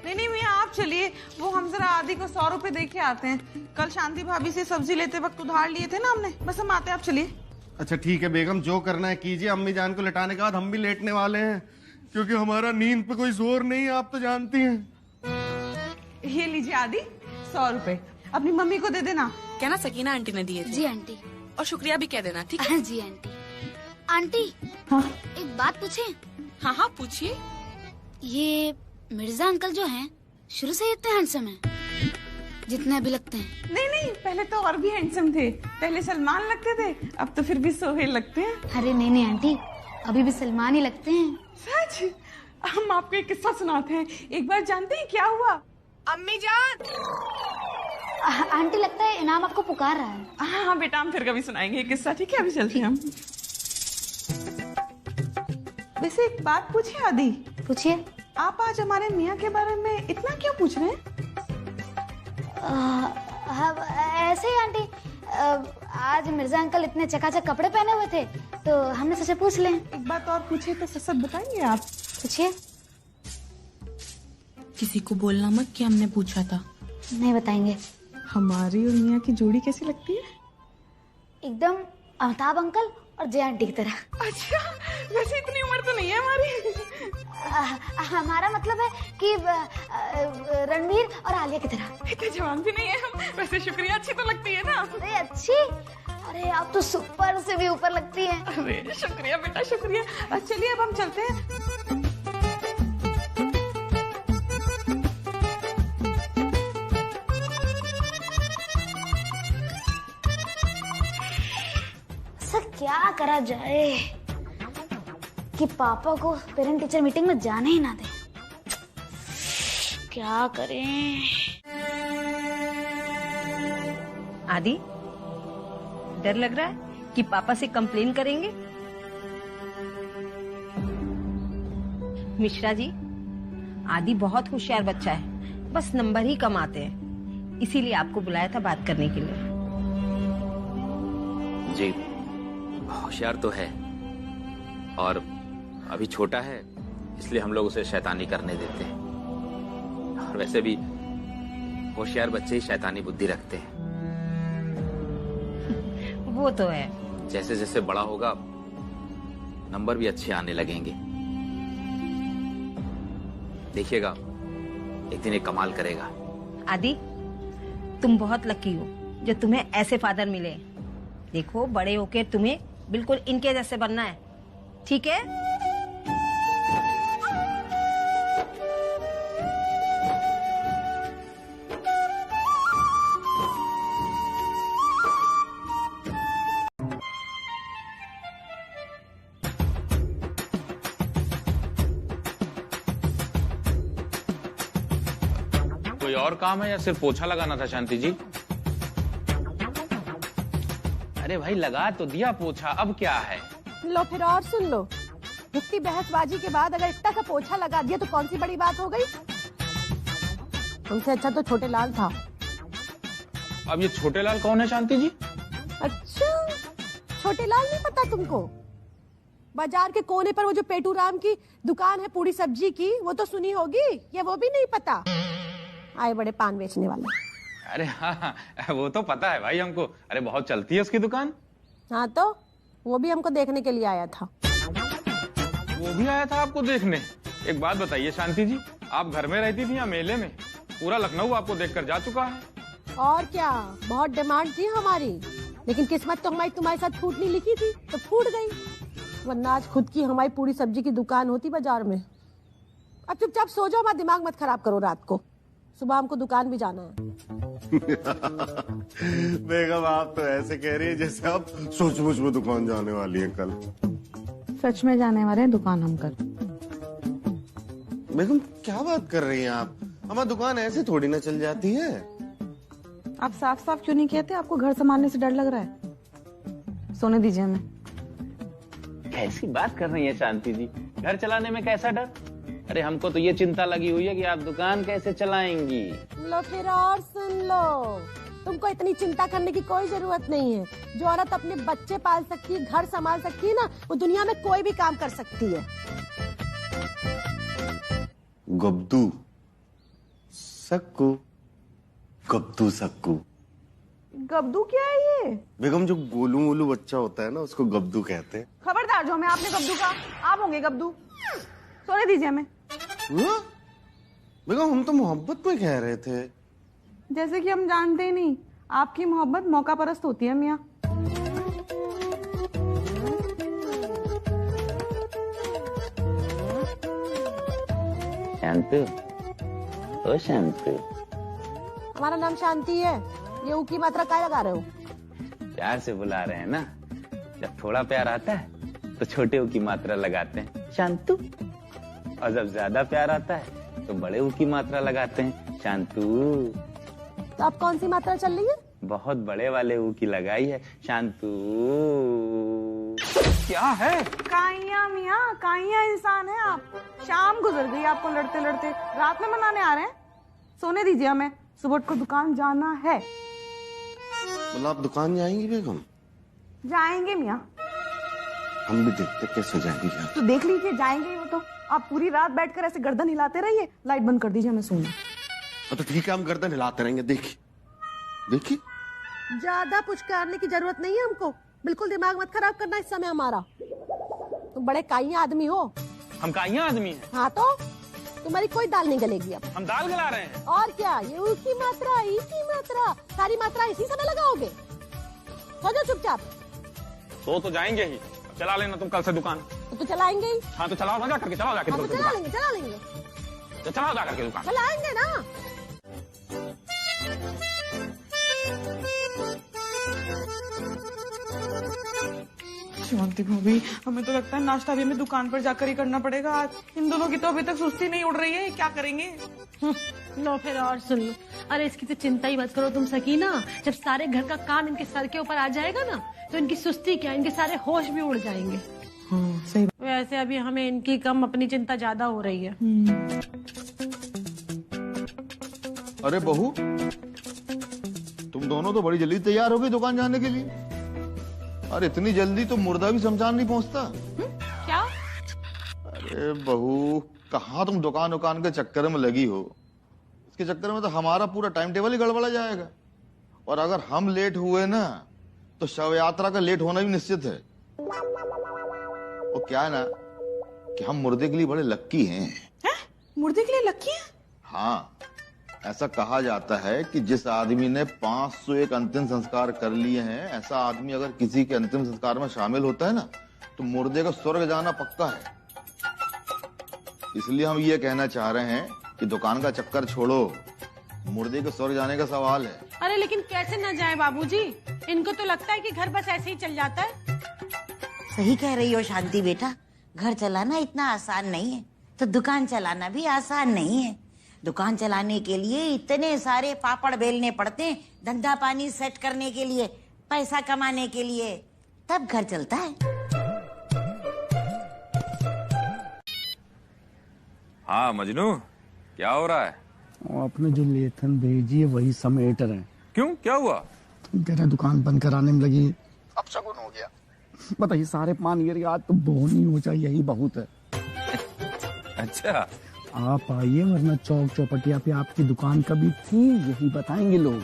नहीं मियाँ आप चलिए, वो हम जरा आदि को 100 रुपए दे के आते हैं। कल शांति भाभी से सब्जी लेते वक्त उधार लिए थे ना हमने, बस हम आते हैं, आप चलिए। अच्छा ठीक है बेगम, जो करना है कीजिए। अम्मी जान को लेटाने के बाद हम भी लेटने वाले हैं, क्योंकि हमारा नींद पे कोई जोर नहीं है, आप तो जानती हैं। ये लीजिए आदि, 100 रुपए अपनी मम्मी को दे देना। क्या ना सकीना आंटी ने दिए थे। जी आंटी। और शुक्रिया भी कह देना, ठीक है? जी आंटी। आंटी हाँ? एक बात पूछे? हाँ हाँ पूछिए। ये मिर्जा अंकल जो हैं शुरू से इतने हैंडसम हैं, जितने अभी लगते हैं? नहीं नहीं, पहले तो और भी हैंडसम थे। पहले सलमान लगते थे, अब तो फिर भी सोहेल लगते हैं। अरे नहीं नहीं आंटी, अभी भी सलमान ही लगते हैं। सच? हम आपको एक किस्सा सुनाते हैं। एक बार जानते हैं क्या हुआ? अम्मी जान। आंटी लगता है इनाम आपको पुकार रहा है। हाँ बेटा, हम फिर कभी सुनाएंगे ये किस्सा, ठीक है? अभी चलते हैं हम। वैसे एक बात पूछिए आदि। पूछिए। आप आज हमारे मियाँ के बारे में इतना क्यों पूछ रहे हैं? ऐसे ही आंटी, आज मिर्जा अंकल इतने चकाचक कपड़े पहने हुए थे तो हमने सोचा पूछ लें। एक बात और पूछे तो सच बताएंगे आप? पूछिए। किसी को बोलना मत कि हमने पूछा था। नहीं बताएंगे। हमारी और मियाँ की जोड़ी कैसी लगती है? एकदम अमिताभ अंकल और जया आंटी की तरह। अच्छा, वैसे इतनी उम्र तो नहीं है हमारी। हमारा मतलब है कि रणवीर और आलिया की तरह। इतने जवान भी नहीं है हम। वैसे शुक्रिया, अच्छी तो लगती है ना? अरे अच्छी? अरे आप तो सुपर से भी ऊपर लगती हैं। अरे शुक्रिया बेटा, शुक्रिया। चलिए अब हम चलते हैं। क्या करा जाए कि पापा को पेरेंट टीचर मीटिंग में जाने ही ना दे। क्या करें? आदि, डर लग रहा है कि पापा से कंप्लेन करेंगे? मिश्रा जी, आदि बहुत होशियार बच्चा है, बस नंबर ही कम आते हैं, इसीलिए आपको बुलाया था बात करने के लिए। जी होशियार तो है, और अभी छोटा है, इसलिए हम लोग उसे शैतानी करने देते हैं। और वैसे भी होशियार बच्चे ही शैतानी बुद्धि रखते हैं। वो तो है। जैसे जैसे बड़ा होगा नंबर भी अच्छे आने लगेंगे। देखिएगा एक दिन एक कमाल करेगा। आदि, तुम बहुत लकी हो जो तुम्हें ऐसे फादर मिले। देखो, बड़े होकर तुम्हें बिल्कुल इनके जैसे बनना है, ठीक है? कोई और काम है या सिर्फ पोछा लगाना था शांति जी? अरे भाई लगा तो दिया पोछा, अब क्या है? लो फिर और सुन लो। इतनी बहसबाजी के बाद अगर इतना का पोछा लगा दिया तो कौन सी बड़ी बात हो गई? उनसे अच्छा तो छोटे लाल था। अब ये छोटे लाल कौन है शांति जी? अच्छा, छोटे लाल नहीं पता तुमको? बाजार के कोने पर वो जो पेटू राम की दुकान है पूरी सब्जी की, वो तो सुनी होगी, या वो भी नहीं पता? आए बड़े पान बेचने वाले। अरे हाँ, वो तो पता है भाई हमको। अरे बहुत चलती है उसकी दुकान। हाँ तो वो भी हमको देखने के लिए आया था। वो भी आया था आपको देखने? एक बात बताइए शांति जी, आप घर में रहती थी या मेले में? पूरा लखनऊ आपको देखकर जा चुका है। और क्या, बहुत डिमांड थी हमारी, लेकिन किस्मत तो हमारी तुम्हारे साथ फूटनी लिखी थी तो फूट गई, वरना आज खुद की हमारी पूरी सब्जी की दुकान होती बाजार में। अब चुपचाप सो जाओ, हमारा दिमाग मत खराब करो रात को, सुबह हमको दुकान भी जाना है। बेगम आप तो ऐसे कह रही है जैसे आप सचमुच में दुकान जाने वाली हैं कल। सच में जाने वाले हैं दुकान हम कल। बेगम क्या बात कर रही हैं आप? हमारी दुकान ऐसे थोड़ी ना चल जाती है। आप साफ साफ क्यों नहीं कहते आपको घर संभालने से डर लग रहा है? सोने दीजिए हमें। कैसी बात कर रही है शांति जी? घर चलाने में कैसा डर? अरे हमको तो ये चिंता लगी हुई है कि आप दुकान कैसे चलाएंगी। लो फिर और सुन लो, तुमको इतनी चिंता करने की कोई जरूरत नहीं है। जो औरत अपने बच्चे पाल सकती है, घर संभाल सकती है ना, वो दुनिया में कोई भी काम कर सकती है। गब्दू सक्कू, गब्दू सक्कू। गब्दू क्या है ये? बेगम जो गोलू मोलू बच्चा होता है ना उसको गब्दू कहते हैं। खबरदार जो हमें आपने गब्दू का, आप होंगे गब्दू। सोने दीजिए हमें। बेगम हम तो मोहब्बत में कह रहे थे। जैसे कि हम जानते ही नहीं, आपकी मोहब्बत मौका परस्त होती है मियाँ। शांति, ओ शांति, हमारा नाम शांति है, ये ऊ की मात्रा काय लगा रहे हो? प्यार से बुला रहे हैं ना। जब थोड़ा प्यार आता है तो छोटे ऊ की मात्रा लगाते हैं शांतु, और जब ज्यादा प्यार आता है तो बड़े ऊ की मात्रा लगाते हैं शांतु। तो अब कौन सी मात्रा चल रही है? बहुत बड़े वाले ऊ की लगाई है शांतु। क्या है? काइया मियाँ, काइया इंसान है आप। शाम गुजर गई आपको लड़ते लड़ते, रात में मनाने आ रहे हैं। सोने दीजिए हमें, सुबह को दुकान जाना है। मतलब आप दुकान जाएंगी बेगम? जाएंगे मियाँ। हम भी देखते कैसे जाएंगे। तो देख लीजिए, जाएंगे वो तो। आप पूरी रात बैठकर ऐसे गर्दन हिलाते रहिए, लाइट बंद कर दीजिए, हमें सोना। तो ठीक है, हम गर्दन हिलाते रहेंगे। देखिए देखिए, ज्यादा पुचकारने की जरूरत नहीं है हमको। बिल्कुल दिमाग मत खराब करना इस समय हमारा। तुम बड़े काइया आदमी हो। हम काइया आदमी हैं। हाँ तो तुम्हारी कोई दाल नहीं गलेगी अब। हम दाल गला रहे हैं। और क्या, ये उसकी मात्रा, ई की मात्रा, सारी मात्रा इसी समय लगाओगे? हो जाओ चुपचाप। तो जाएंगे ही। चला लेना तुम कल से दुकान। तो चलाएंगे ही। हाँ तो चलाओ ना, जाकर के चलाओ जाके। हाँ, तो चला लेंगे, चला लेंगे। तो चलाओ जाकर के दुकान। चलाएंगे ना। शांति भाभी, हमें तो लगता है नाश्ता भी हमें दुकान पर जाकर ही करना पड़ेगा आज। इन दोनों की तो अभी तक सुस्ती नहीं उड़ रही है, क्या करेंगे? लो फिर और सुन लो। अरे इसकी तो चिंता ही मत करो तुम सकीना। जब सारे घर का काम इनके सर के ऊपर आ जाएगा ना, तो इनकी सुस्ती क्या, इनके सारे होश भी उड़ जाएंगे। हाँ, सही। वैसे अभी हमें इनकी कम, अपनी चिंता ज्यादा हो रही है। अरे बहू, तुम दोनों तो बड़ी जल्दी तैयार हो गई दुकान जाने के लिए। अरे इतनी जल्दी तो मुर्दा भी शमशान नहीं पहुंचता। क्या? अरे बहू, कहाँ तुम दुकान के चक्कर में लगी हो। इसके चक्कर में तो हमारा पूरा टाइम टेबल ही गड़बड़ा जाएगा। और अगर हम लेट हुए ना, तो शव यात्रा का लेट होना भी निश्चित है। वो क्या है ना कि हम मुर्दे के लिए बड़े लक्की हैं। मुर्दे के लिए लक्की हैं? हाँ, ऐसा कहा जाता है कि जिस आदमी ने 501 अंतिम संस्कार कर लिए हैं, ऐसा आदमी अगर किसी के अंतिम संस्कार में शामिल होता है ना, तो मुर्दे का स्वर्ग जाना पक्का है। इसलिए हम ये कहना चाह रहे हैं कि दुकान का चक्कर छोड़ो, मुर्दे के स्वर्ग जाने का सवाल है। अरे लेकिन कैसे न जाए बाबूजी? इनको तो लगता है कि घर बस ऐसे ही चल जाता है। सही कह रही हो शांति बेटा, घर चलाना इतना आसान नहीं है, तो दुकान चलाना भी आसान नहीं है। दुकान चलाने के लिए इतने सारे पापड़ बेलने पड़ते हैं, धंधा पानी सेट करने के लिए, पैसा कमाने के लिए, तब घर चलता है। हाँ मजनू, क्या हो रहा है? आपने जो लेखन भेजी है वही समेट रहे हैं। क्यों, क्या हुआ? कह रहे दुकान बंद कराने में लगी। अब शगुन हो गया। बताइए, सारे पानी आज तो बोनी हो जाए, यही बहुत है। अच्छा, आप आइए, वरना चौक चौपटिया पे आपकी दुकान कभी थी यही बताएंगे लोग।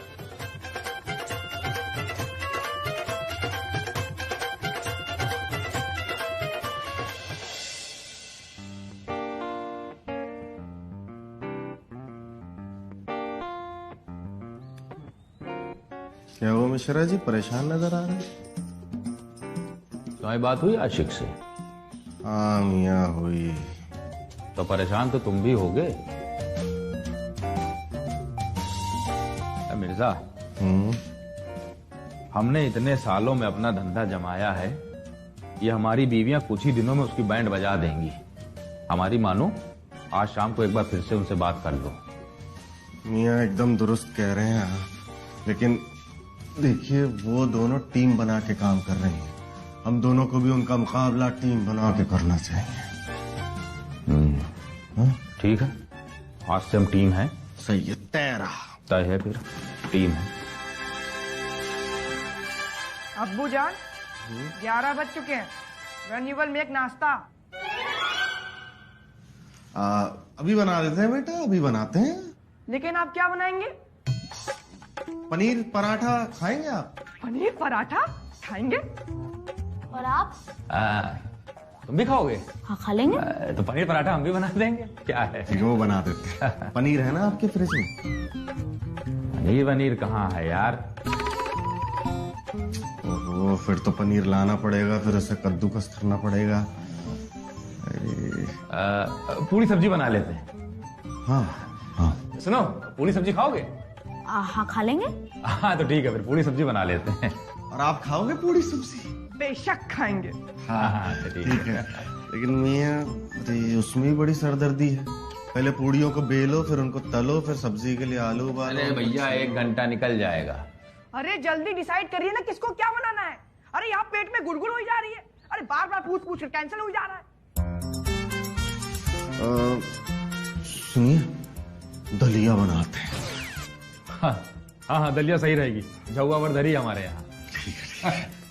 क्या हुआ मिश्रा जी, परेशान नजर आ रहे हैं? तुम्हारी बात हुई आशिक से? हाँ मियाँ हुई। तो परेशान तो तुम भी होगे। मिर्जा, हमने इतने सालों में अपना धंधा जमाया है, ये हमारी बीवियां कुछ ही दिनों में उसकी बैंड बजा देंगी। हमारी मानो, आज शाम को एक बार फिर से उनसे बात कर लो। मियाँ एकदम दुरुस्त कह रहे हैं, लेकिन देखिए वो दोनों टीम बना के काम कर रही हैं। हम दोनों को भी उनका मुकाबला टीम बना के करना चाहिए। ठीक है, आज से हम टीम है। सही है, तेरा तय है, फिर टीम है। अब्बू जान, 11 बज चुके हैं। व्हेन यू विल मेक नाश्ता? अभी बना देते हैं बेटा, अभी बनाते हैं। लेकिन आप क्या बनाएंगे? पनीर पराठा खाएंगे आप? पनीर पराठा खाएंगे? और आप? तुम भी खाओगे? हाँ खा लेंगे। तो पनीर पराठा हम भी बना देंगे, क्या है? वो बना देते हैं। पनीर है ना आपके फ्रिज में? पनीर कहाँ है यार? ओहो, फिर तो पनीर लाना पड़ेगा, फिर उसे कद्दूकस करना पड़ेगा। पूरी सब्जी बना लेते हैं। हाँ। सुनो, पूरी सब्जी खाओगे? हाँ खा लेंगे। हाँ तो ठीक है, फिर पूरी सब्जी बना लेते हैं। और आप खाओगे पूरी सब्जी? बेशक खाएंगे। हाँ ठीक है। लेकिन मियाँ, उसमें भी बड़ी सरदर्दी है। पहले पूड़ियों को बेलो, फिर उनको तलो, फिर सब्जी के लिए आलू उबालो। अरे भैया 1 घंटा निकल जाएगा। अरे जल्दी डिसाइड करिए ना किसको क्या बनाना है। अरे यहाँ पेट में गुड़गुड़ हो जा रही है। अरे बार बार पूछ पूछ कैंसिल हो जा रहा है। सुनिए, दलिया बनाते हैं। हाँ दलिया सही रहेगी। झुआ वर्धरी हमारे यहाँ।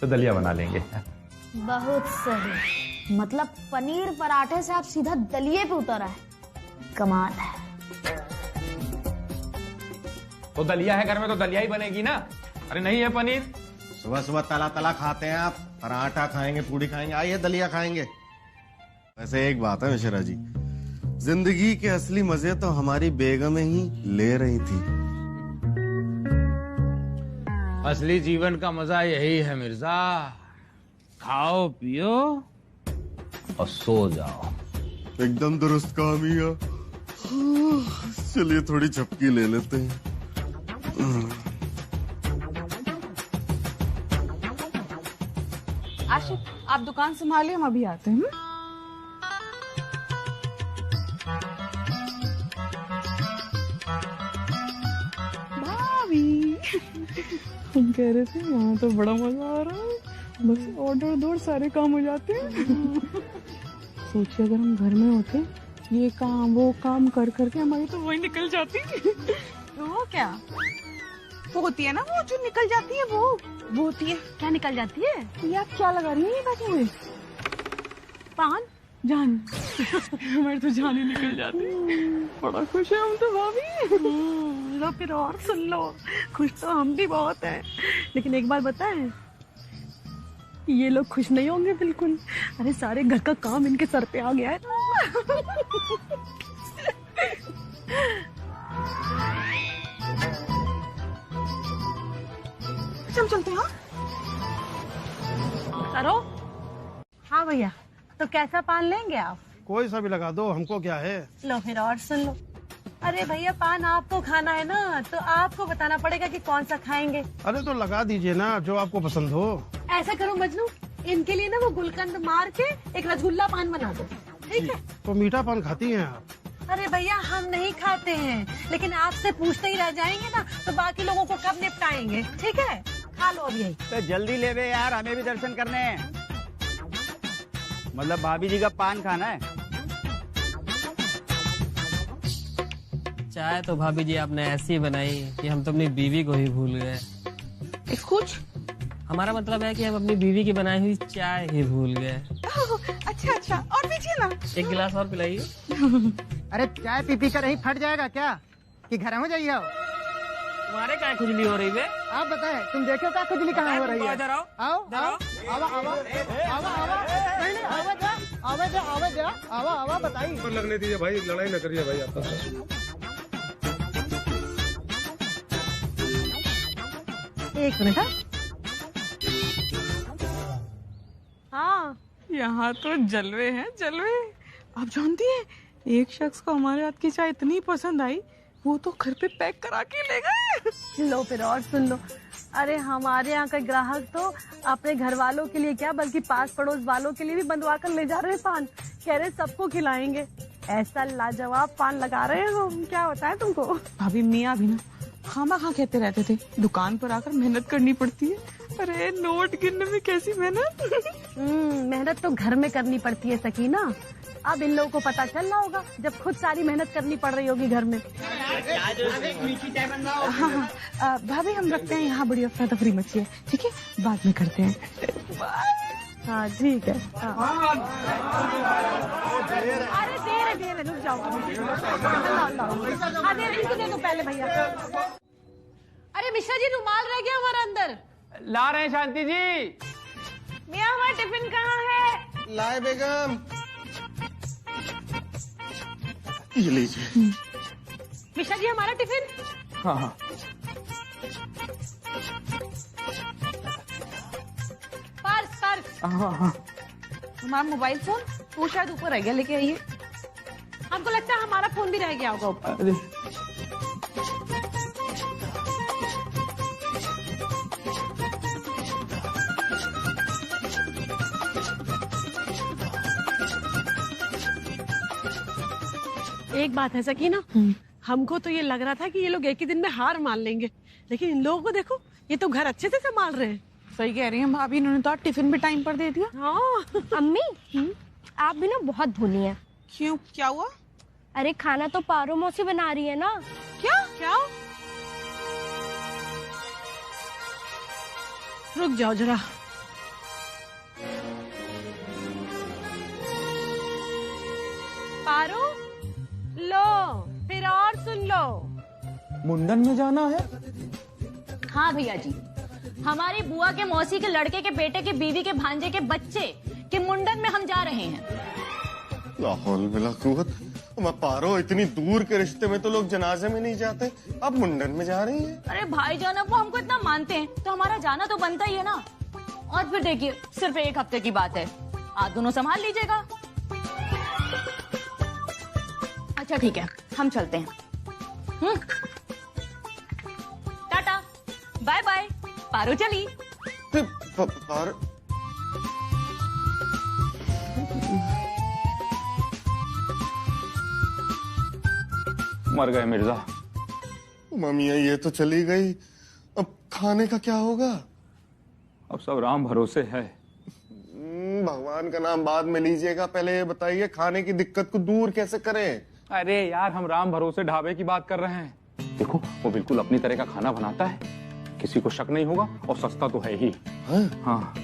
तो दलिया बना लेंगे। बहुत सही। मतलब पनीर पराठे से आप सीधा दलिये पे उतर आए। कमाल है। तो दलिया है घर में तो दलिया ही बनेगी ना। अरे नहीं है पनीर? सुबह सुबह तला तला खाते हैं आप। पराठा खाएंगे, पूड़ी खाएंगे, आइए दलिया खाएंगे। वैसे एक बात है मिश्रा जी, जिंदगी के असली मजे तो हमारी बेगमें ही ले रही थी। असली जीवन का मजा यही है मिर्जा। खाओ पियो और सो जाओ। एकदम दुरुस्त कहा मियां। चलिए थोड़ी झपकी ले लेते हैं। आशिक, आप दुकान संभालिए, हम अभी आते हैं। भाभी, हम कह रहे थे वहाँ तो बड़ा मजा आ रहा है। बस ऑर्डर दो, सारे काम हो जाते हैं। सोचिए अगर हम घर में होते, ये काम वो काम कर करके हमारी तो वही निकल जाती। वो क्या? वो होती है ना, वो जो निकल जाती है, वो होती है। क्या निकल जाती है? ये आप क्या लगा रही हैं बैठे हुए? पान? जान। हमारी तो जान ही निकल जाती। बड़ा खुश है हम तो भाभी। लो फिर और सुन लो। खुश तो हम भी बहुत हैं, लेकिन एक बात बताएं, ये लोग खुश नहीं होंगे बिल्कुल। अरे सारे घर का काम इनके सर पे आ गया है। चल चलते हैं। करो। हाँ भैया, तो कैसा पान लेंगे आप? कोई सा भी लगा दो, हमको क्या है। लो फिर और सुन लो। अरे भैया, पान आपको खाना है ना, तो आपको बताना पड़ेगा कि कौन सा खाएंगे। अरे तो लगा दीजिए ना, जो आपको पसंद हो। ऐसा करो मजनू, इनके लिए ना वो गुलकंद मार के एक रसगुल्ला पान बना दो, ठीक है? तो मीठा पान खाती हैं आप? अरे भैया, हम नहीं खाते हैं, लेकिन आपसे पूछते ही रह जाएंगे ना, तो बाकी लोगों को कब निपटाएंगे, ठीक है? खा लो अब यही। तो जल्दी ले बे यार, हमें भी दर्शन करने हैं। मतलब भाभी जी का पान खाना है। चाय तो भाभी जी आपने ऐसी बनाई कि हम तो अपनी बीवी को ही भूल गए। कुछ हमारा मतलब है कि हम अपनी बीवी की बनाई हुई चाय ही भूल गए। अच्छा, और पीछे ना। एक गिलास और पिलाइए। अरे चाय पी पी कर ही फट जाएगा क्या, कि घर में जाइए? तुम्हारे क्या खुजली हो रही है? आप बताएं, तुम देखो क्या खुजली कहाँ हो रही है? आओ बताइए। लगने दीजिए भाई, लड़ाई न करिए भाई आपस में। एक मिनट। हाँ, यहाँ तो जलवे हैं, जलवे। आप जानती हैं, एक शख्स को हमारे हाथ की चाय इतनी पसंद आई, वो तो घर पे पैक करा के ले गए। लो फिर और सुन लो। अरे हमारे यहाँ का ग्राहक तो अपने घर वालों के लिए क्या, बल्कि पास पड़ोस वालों के लिए भी बंधवा कर ले जा रहे हैं पान। कह रहे सबको खिलाएंगे। ऐसा लाजवाब पान लगा रहे हो, क्या होता है तुमको? भाभी, मियाँ भी ना खामा कहते रहते थे, दुकान पर आकर मेहनत करनी पड़ती है। अरे नोट गिनने में कैसी मेहनत। मेहनत तो घर में करनी पड़ती है सकीना। अब इन लोगों को पता चल रहा होगा जब खुद सारी मेहनत करनी पड़ रही होगी घर में। हाँ, भाभी हम रखते हैं यहाँ, बड़ी अफरा तफरी मची है, ठीक है? बाद में करते हैं। हाँ ठीक है। अरे दे रहे रुक जाओ। हाँ दे दो पहले भैया। अरे मिश्रा जी रुमाल रह गया हमारा अंदर। ला रहे हैं शांति जी। मियाँ हमारा टिफिन कहाँ है? लाए बेगम। ये लीजिए। मिश्रा जी हमारा टिफिन। हाँ हाँ। पर्स। हाँ। हमारा मोबाइल फोन वो शायद ऊपर रह गया, लेके आइए। हमको लगता है हमारा फोन भी रह गया होगा ऊपर। एक बात है सकीना, हमको तो ये लग रहा था कि ये लोग एक ही दिन में हार मान लेंगे, लेकिन इन लोगों को देखो, ये तो घर अच्छे से संभाल रहे हैं। सही कह रही हैं भाभी, इन्होंने तो टिफिन भी टाइम पर दे दिया। हाँ। अम्मी आप भी ना बहुत भूली हैं। क्यों, क्या हुआ? अरे खाना तो पारो मौसी बना रही है ना। क्या? रुक जाओ जरा। पारो लो, फिर और सुन लो। मुंडन में जाना है? हाँ भैया जी, हमारी बुआ के मौसी के लड़के के बेटे के बीवी के भांजे के बच्चे के मुंडन में हम जा रहे हैं। लाहौल बिला कुव्वत। मैं पारो, इतनी दूर के रिश्ते में तो लोग जनाजे में नहीं जाते, अब मुंडन में जा रही हैं। अरे भाईजान, अब वो हमको इतना मानते हैं तो हमारा जाना तो बनता ही है ना। और फिर देखिए, सिर्फ 1 हफ्ते की बात है, आप दोनों संभाल लीजिएगा। अच्छा ठीक है, हम चलते हैं। Tata, bye bye. पारो चली। पारो मर गए मिर्जा। ममिया ये तो चली गई, अब खाने का क्या होगा? अब सब राम भरोसे है। भगवान का नाम बाद में लीजिएगा, पहले ये बताइए खाने की दिक्कत को दूर कैसे करें? अरे यार, हम राम भरोसे ढाबे की बात कर रहे हैं। देखो, वो बिल्कुल अपनी तरह का खाना बनाता है, किसी को शक नहीं होगा, और सस्ता तो है ही। हाँ।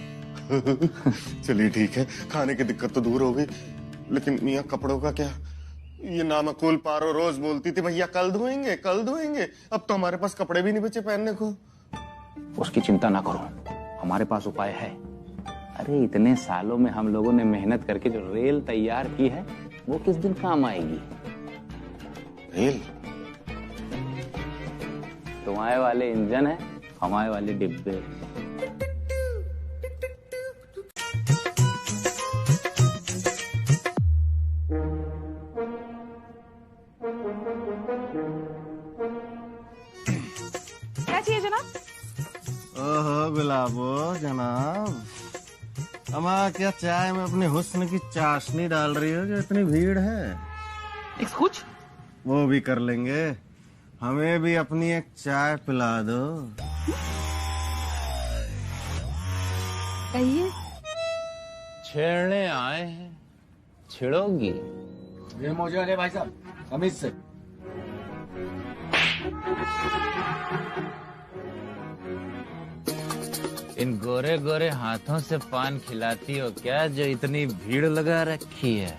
चलिए ठीक है, खाने की दिक्कत तो दूर हो गई, लेकिन मियाँ कपड़ों का क्या? ये नामकुल पारो रोज बोलती थी भैया कल धोएंगे कल धोएंगे, अब तो हमारे पास कपड़े भी नहीं बचे पहनने को। उसकी चिंता ना करो, हमारे पास उपाय है। अरे इतने सालों में हम लोगों ने मेहनत करके जो रेल तैयार की है, वो किस दिन काम आएगी। रेल? तुम्हारे वाले इंजन है, हमारे वाले डिब्बे। क्या चाहिए जनाब? ओहो गुलाबो जनाब, अम्मा क्या चाय में अपने हुस्न की चाशनी डाल रही हो जो इतनी भीड़ है? कुछ वो भी कर लेंगे, हमें भी अपनी एक चाय पिला दो। कहिए। छेड़ने आए हैं, छिड़ोगी? ये मौजे वाले भाई साहब, कमीज से। इन गोरे गोरे हाथों से पान खिलाती हो क्या, जो इतनी भीड़ लगा रखी है?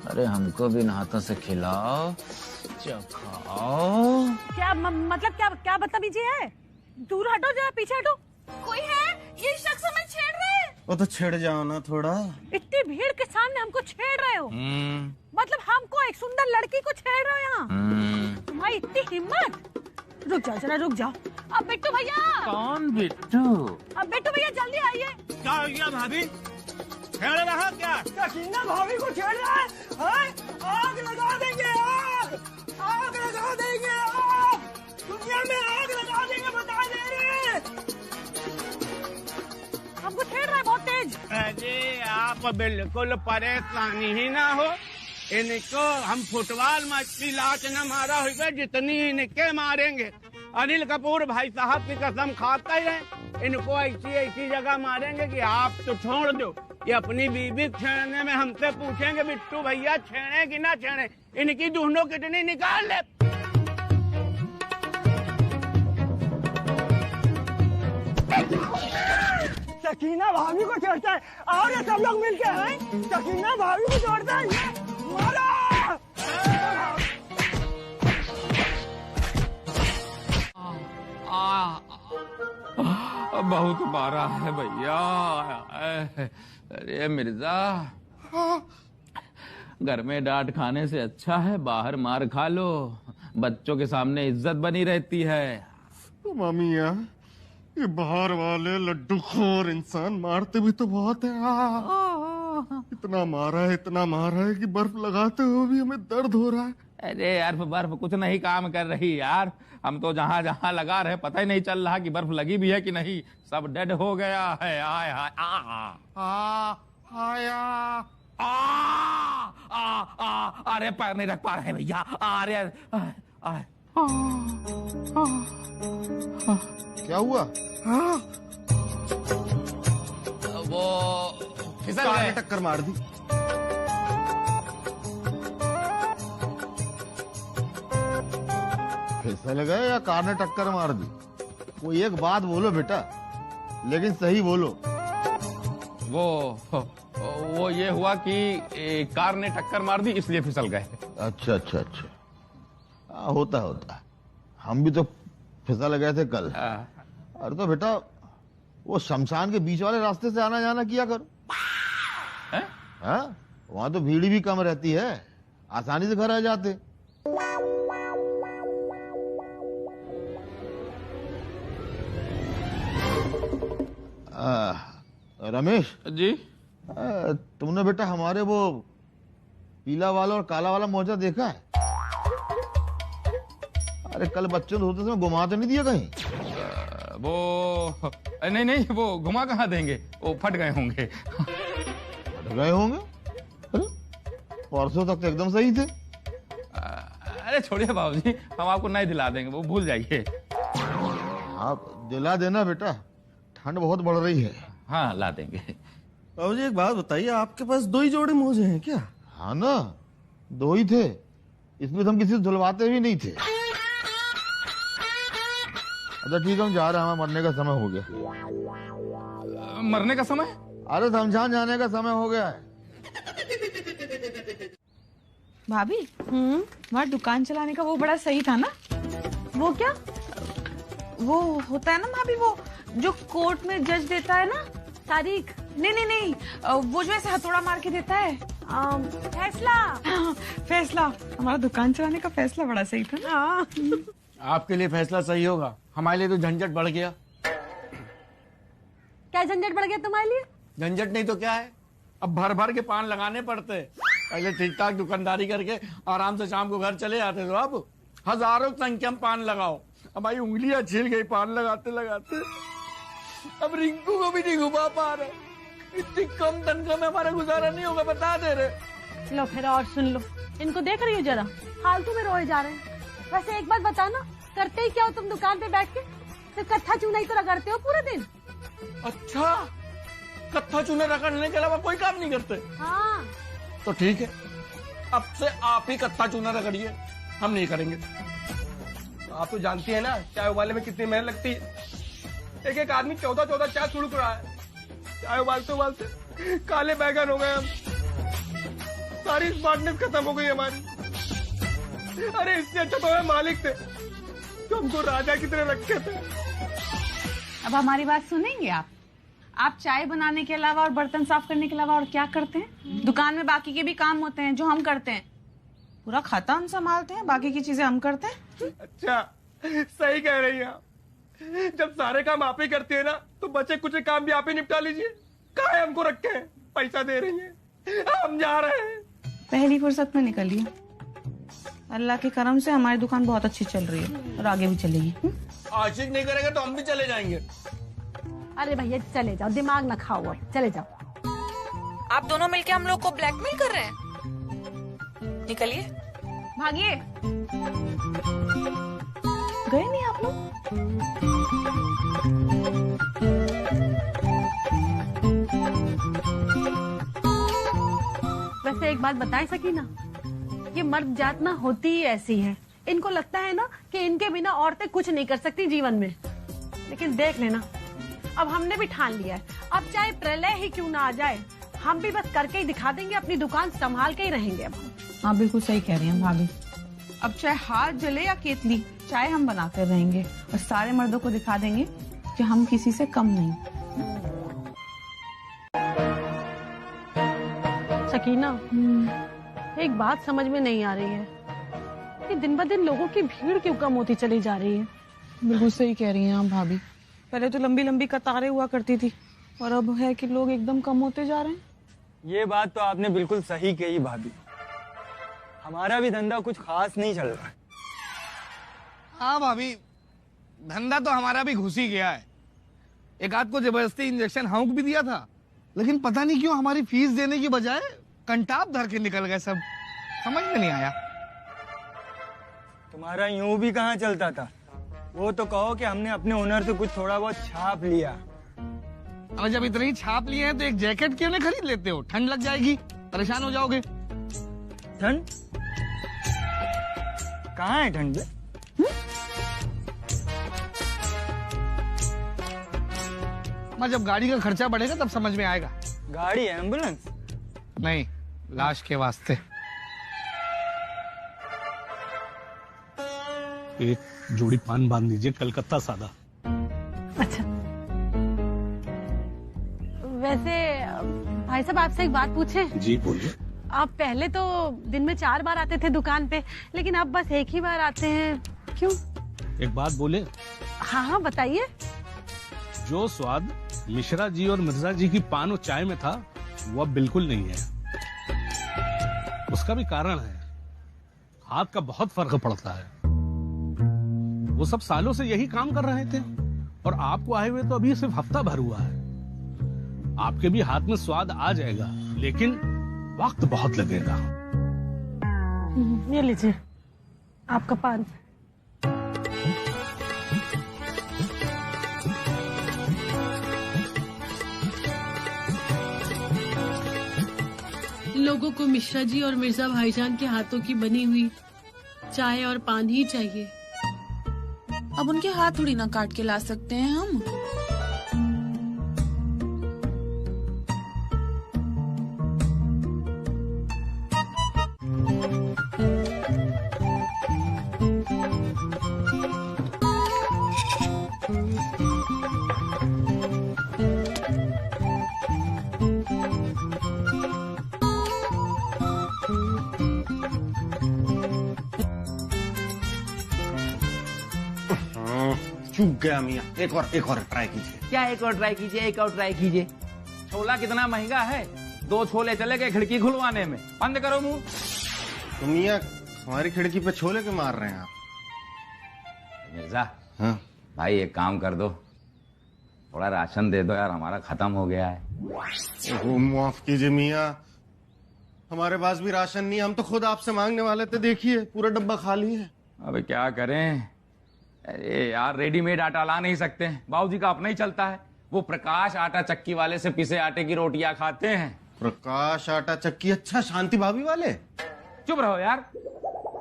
अरे हमको भी इन हाथों से खिलाओ, चखाओ। क्या मतलब क्या बदतमीजी है? दूर हटो जरा, पीछे हटो। कोई है? ये शख्स हमें छेड़ रहे हैं। वो तो छेड़ जाओ ना थोड़ा। इतनी भीड़ के सामने हमको छेड़ रहे हो? मतलब हमको एक सुंदर लड़की को छेड़ रहे हो यहाँ? तुम्हारी इतनी हिम्मत? रुक जाओ जरा, रुक जाओ। अब बिट्टू भैया। कौन बिट्टू? अब बिट्टू भैया जल्दी आइए। क्या हो गया भाभी? छेड़ रहा क्या? सकीना भाभी को छेड़ रहा है? आग लगा देंगे, आग लगा देंगे, दुनिया में आग लगा देंगे, बता दे रहे। हमको छेड़ रहा है बहुत तेज। अरे आप बिल्कुल परेशानी ही ना हो, इनको हम फुटबॉल मैच की लात न मारा हुआ जितनी इनके मारेंगे। अनिल कपूर भाई साहब की कसम खाता ही है, इनको ऐसी जगह मारेंगे कि आप तो छोड़ दो, ये अपनी बीबी छेड़ने में हमसे पूछेंगे बिट्टू भैया छेड़े कि ना छेड़े, इनकी दोनों किडनी निकाल ले। सकीना भाभी को छेड़ता है और ये सब लोग मिलके हैं सकीना भाभी को छोड़ता है। मारो! बहुत मारा है भैया। अरे मिर्जा, घर में डांट खाने से अच्छा है बाहर मार खा लो, बच्चों के सामने इज्जत बनी रहती है। मामिया, ये बाहर वाले लड्डू खोर इंसान मारते भी तो बहुत है। इतना मारा है कि बर्फ लगाते हुए भी हमें दर्द हो रहा है। अरे यार बर्फ कुछ नहीं काम कर रही यार, हम तो जहाँ जहाँ लगा रहे पता ही नहीं चल रहा कि बर्फ लगी भी है कि नहीं, सब डेड हो गया है। आय हाय अरे पैर नहीं रख पा रहे भैया। अरे क्या हुआ? वो फिसल गए, टक्कर मार दी। फिसल गए या कार ने टक्कर मार दी? कोई एक बात बोलो बेटा, लेकिन सही बोलो। वो ये हुआ कि कार ने टक्कर मार दी इसलिए फिसल गए। अच्छा अच्छा अच्छा, होता होता, हम भी तो फिसल गए थे कल। अरे तो बेटा वो शमशान के बीच वाले रास्ते से आना जाना किया करो। हाँ, वहां तो भीड़ भी कम रहती है, आसानी से घर आ जाते। रमेश जी, तुमने बेटा हमारे वो पीला वाला और काला वाला मोजा देखा है? अरे कल बच्चों ने धोते समय घुमा तो नहीं दिया कहीं? वो नहीं, वो घुमा कहाँ देंगे, वो फट गए होंगे। फट गए होंगे? अरे परसों तक तो एकदम सही थे। अरे छोड़िए बाबूजी, हम आपको नहीं दिला देंगे, वो भूल जाइए। आप दिला देना बेटा, ठंड बहुत बढ़ रही है। हाँ ला देंगे। बाबूजी एक बात बताइए, आपके पास 2 ही जोड़े मोजे हैं क्या? हाँ ना, 2 ही थे, इसमें तो हम किसी से धुलवाते भी नहीं थे। अच्छा ठीक है, हम जा रहे हैं, हमें मरने का समय हो गया। मरने का समय? अरे शमशान जाने का समय हो गया है। भाभी, तुम्हारा दुकान चलाने का वो बड़ा सही था ना? वो क्या? वो होता है ना भाभी, वो जो कोर्ट में जज देता है ना तारीख। नहीं, वो जो ऐसे हथौड़ा मार के देता है। फैसला। हमारा दुकान चलाने का फैसला बड़ा सही था ना? आपके लिए फैसला सही होगा, हमारे लिए तो झंझट बढ़ गया। क्या झंझट बढ़ गया तुम्हारे लिए? झंझट नहीं तो क्या है, अब भर भर के पान लगाने पड़ते। पहले ठीक ठाक दुकानदारी करके आराम से शाम को घर चले जाते, तो अब हजारों संख्या में पान लगाओ। हमारी उंगलियां छिल गई पान लगाते लगाते। अब रिंकू को भी नहीं घुमा पा रहे, इतनी कम तनख्वाह में हमारा गुजारा नहीं होगा, बता दे रहे। लो फिर और सुन लो, इनको देख रही हो जरा, फालतू में रोए जा रहे हैं। वैसे एक बात बताना, करते ही क्या हो तुम दुकान पे बैठ के? सिर्फ कत्था चूना ही तो रगड़ते हो पूरे दिन। अच्छा, कत्था चूना रगड़ने के अलावा कोई काम नहीं करते? हाँ। तो ठीक है, अब से आप ही कत्था चूना रगड़िए, हम नहीं करेंगे। आप तो जानती है ना चाय उबालने में कितनी मेहनत लगती है। एक आदमी 14 चाय सुड़क रहा है, चाय उबालते उबालते काले बैगन हो गए हम, सारी स्मार्टनेस खत्म हो गई हमारी। अरे इससे अच्छा तो हमें मालिक थे जो हमको राजा की तरह रखे थे। अब हमारी बात सुनेंगे आप चाय बनाने के अलावा और बर्तन साफ करने के अलावा और क्या करते हैं? दुकान में बाकी के भी काम होते हैं जो हम करते हैं। पूरा खाता हम संभालते हैं, बाकी की चीजें हम करते हैं। अच्छा, सही कह रही हैं आप। जब सारे काम आप ही करती है ना, तो बचे कुछ काम भी आप ही निपटा लीजिए। काहे हमको रखे हैं, पैसा दे रही है, हम जा रहे हैं। पहली फुर्सत में निकलिए। अल्लाह के करम से हमारी दुकान बहुत अच्छी चल रही है और आगे भी चलेगी। आशिक नहीं करेगा तो हम भी चले जाएंगे। अरे भैया चले जाओ, दिमाग न खाओ, अब चले जाओ। आप दोनों मिलके हम लोग को ब्लैकमेल कर रहे हैं? निकलिए, भागिए। गए नहीं आप लोग? वैसे एक बात बताए सकीना, ये मर्द जात ना होती ही ऐसी है। इनको लगता है ना कि इनके बिना औरतें कुछ नहीं कर सकती जीवन में। लेकिन देख लेना, अब हमने भी ठान लिया है, अब चाहे प्रलय ही क्यों ना आ जाए, हम भी बस करके ही दिखा देंगे, अपनी दुकान संभाल के ही रहेंगे। अब हाँ बिल्कुल सही कह रही हैं भाभी। अब चाहे हाथ जले या केतली, चाय हम बनाते रहेंगे और सारे मर्दों को दिखा देंगे कि हम किसी से कम नहीं। सकीना, एक बात समझ में नहीं आ रही है कि दिन ब दिन लोगों की भीड़ क्यों कम होती चली जा रही है। बिल्कुल सही कह रही हैं आप भाभी। पहले तो लंबी लंबी कतारें हुआ करती थी और अब है कि लोग एकदम कम होते जा रहे हैं। ये बात तो आपने बिल्कुल सही कही भाभी। हमारा भी धंधा कुछ खास नहीं चल रहा है। हाँ भाभी, धंधा तो हमारा भी घुस ही गया है। एक आध को जबरदस्ती इंजेक्शन हाउक भी दिया था, लेकिन पता नहीं क्यों हमारी फीस देने की बजाय कंटाप धर के निकल गए सब। समझ में नहीं आया। तुम्हारा यूं भी कहाँ चलता था। वो तो कहो कि हमने अपने ओनर से कुछ थोड़ा बहुत छाप लिया। और जब इतनी छाप लिए हैं तो एक जैकेट क्यों नहीं खरीद लेते हो? ठंड लग जाएगी, परेशान हो जाओगे। ठंड कहाँ है ठंड? मैं जब गाड़ी का खर्चा बढ़ेगा तब समझ में आएगा। गाड़ी एम्बुलेंस नहीं, लाश के वास्ते। एक जोड़ी पान बांध दीजिए, कलकत्ता सादा। अच्छा, वैसे भाई साहब आपसे एक बात पूछे? जी बोलिए। आप पहले तो दिन में 4 बार आते थे दुकान पे, लेकिन अब बस एक ही बार आते हैं, क्यों? एक बात बोले? हाँ हाँ बताइए। जो स्वाद मिश्रा जी और मिर्जा जी की पान और चाय में था वो अब बिल्कुल नहीं है। उसका भी कारण है, हाथ का बहुत फर्क पड़ता है। वो सब सालों से यही काम कर रहे थे और आपको आए हुए तो अभी सिर्फ हफ्ता भर हुआ है। आपके भी हाथ में स्वाद आ जाएगा, लेकिन वक्त बहुत लगेगा। ये लीजिए आपका पान। लोगों को मिश्रा जी और मिर्जा भाईजान के हाथों की बनी हुई चाय और पान ही चाहिए। अब उनके हाथ थोड़ी ना काट के ला सकते हैं हम। चूक गया मियाँ। एक और ट्राई कीजिए। क्या एक और ट्राई कीजिए? एक और ट्राई कीजिए। छोला कितना महंगा है, 2 छोले चले गए खिड़की खुलवाने में। बंद करो मुंह। तो मियाँ हमारी खिड़की पे छोले क्यों मार रहे हैं आप? मिर्जा, हाँ भाई एक काम कर दो, थोड़ा राशन दे दो यार, हमारा खत्म हो गया है। ओहो, माफ कीजिए मियाँ, हमारे पास भी राशन नहीं। हम तो खुद आपसे मांगने वाले थे, देखिए पूरा डब्बा खाली है। अबे क्या करें? अरे यार, रेडीमेड आटा ला नहीं सकते, बाबूजी का अपना ही चलता है। वो प्रकाश आटा चक्की वाले से पिसे आटे की रोटियां खाते हैं। प्रकाश आटा चक्की? अच्छा, शांति भाभी वाले? चुप रहो यार,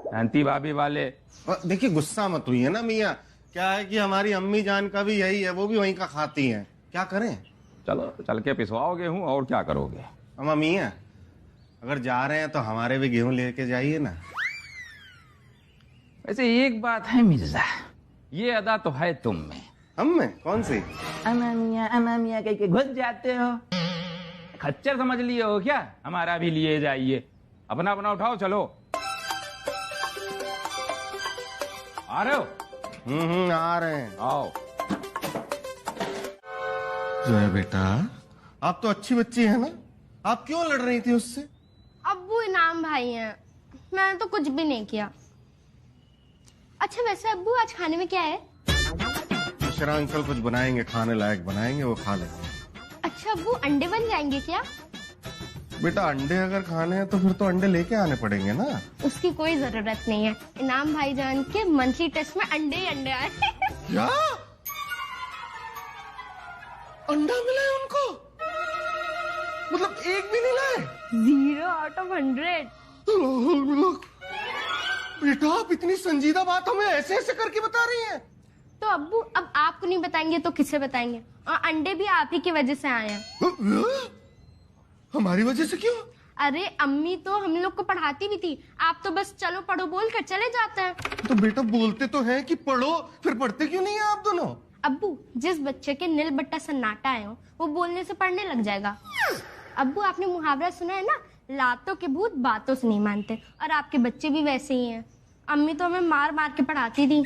शांति भाभी वाले। देखिए गुस्सा मत हुई है ना मियाँ, क्या है कि हमारी अम्मी जान का भी यही है, वो भी वहीं का खाती हैं। क्या करें? चलो चल के पिसवाओ गेहूं, और क्या करोगे? अम्मा मियाँ, अगर जा रहे हैं तो हमारे भी गेहूं लेके जाइए ना। वैसे एक बात है मिर्जा, ये अदा तो है तुम में। हम में? कौन सी? अनामिया कह के घुस जाते हो। खच्चर समझ लिए हो क्या? हमारा भी लिए जाइए। अपना अपना उठाओ, चलो। आ रहे हो? आ रहे हैं। आओ। जोया बेटा, आप तो अच्छी बच्ची है ना, आप क्यों लड़ रही थी उससे? अब्बू इनाम भाई हैं, मैंने तो कुछ भी नहीं किया। अच्छा वैसे अब्बू आज खाने में क्या है? मिश्रा अंकल कुछ बनाएंगे, खाने लायक बनाएंगे, वो खा लेंगे। अच्छा अब्बू अंडे बन जाएंगे क्या? बेटा अंडे अगर खाने हैं तो फिर तो अंडे लेके आने पड़ेंगे ना। उसकी कोई जरूरत नहीं है, इनाम भाईजान के मंथली टेस्ट में अंडे ही अंडे आए। क्या? अंडा मिला है उनको? मतलब एक भी नहीं लाए? 0 out of 100। बेटा आप इतनी संजीदा बात हमें ऐसे ऐसे करके बता रही हैं। तो अब्बू अब आपको नहीं बताएंगे तो किसे बताएंगे? और अंडे भी आप ही की वजह से आए हैं। हमारी वजह से क्यों? अरे अम्मी तो हम लोग को पढ़ाती भी थी, आप तो बस चलो पढ़ो बोल कर चले जाते हैं। तो बेटा बोलते तो हैं कि पढ़ो, फिर पढ़ते क्यों नहीं है आप दोनों? अब्बू, जिस बच्चे के नील बट्टा सन्नाटा है वो बोलने से पढ़ने लग जाएगा। अब्बू, आपने मुहावरा सुना है ना, लातों के भूत बातों से नहीं मानते, और आपके बच्चे भी वैसे ही हैं। अम्मी तो हमें मार मार के पढ़ाती थी।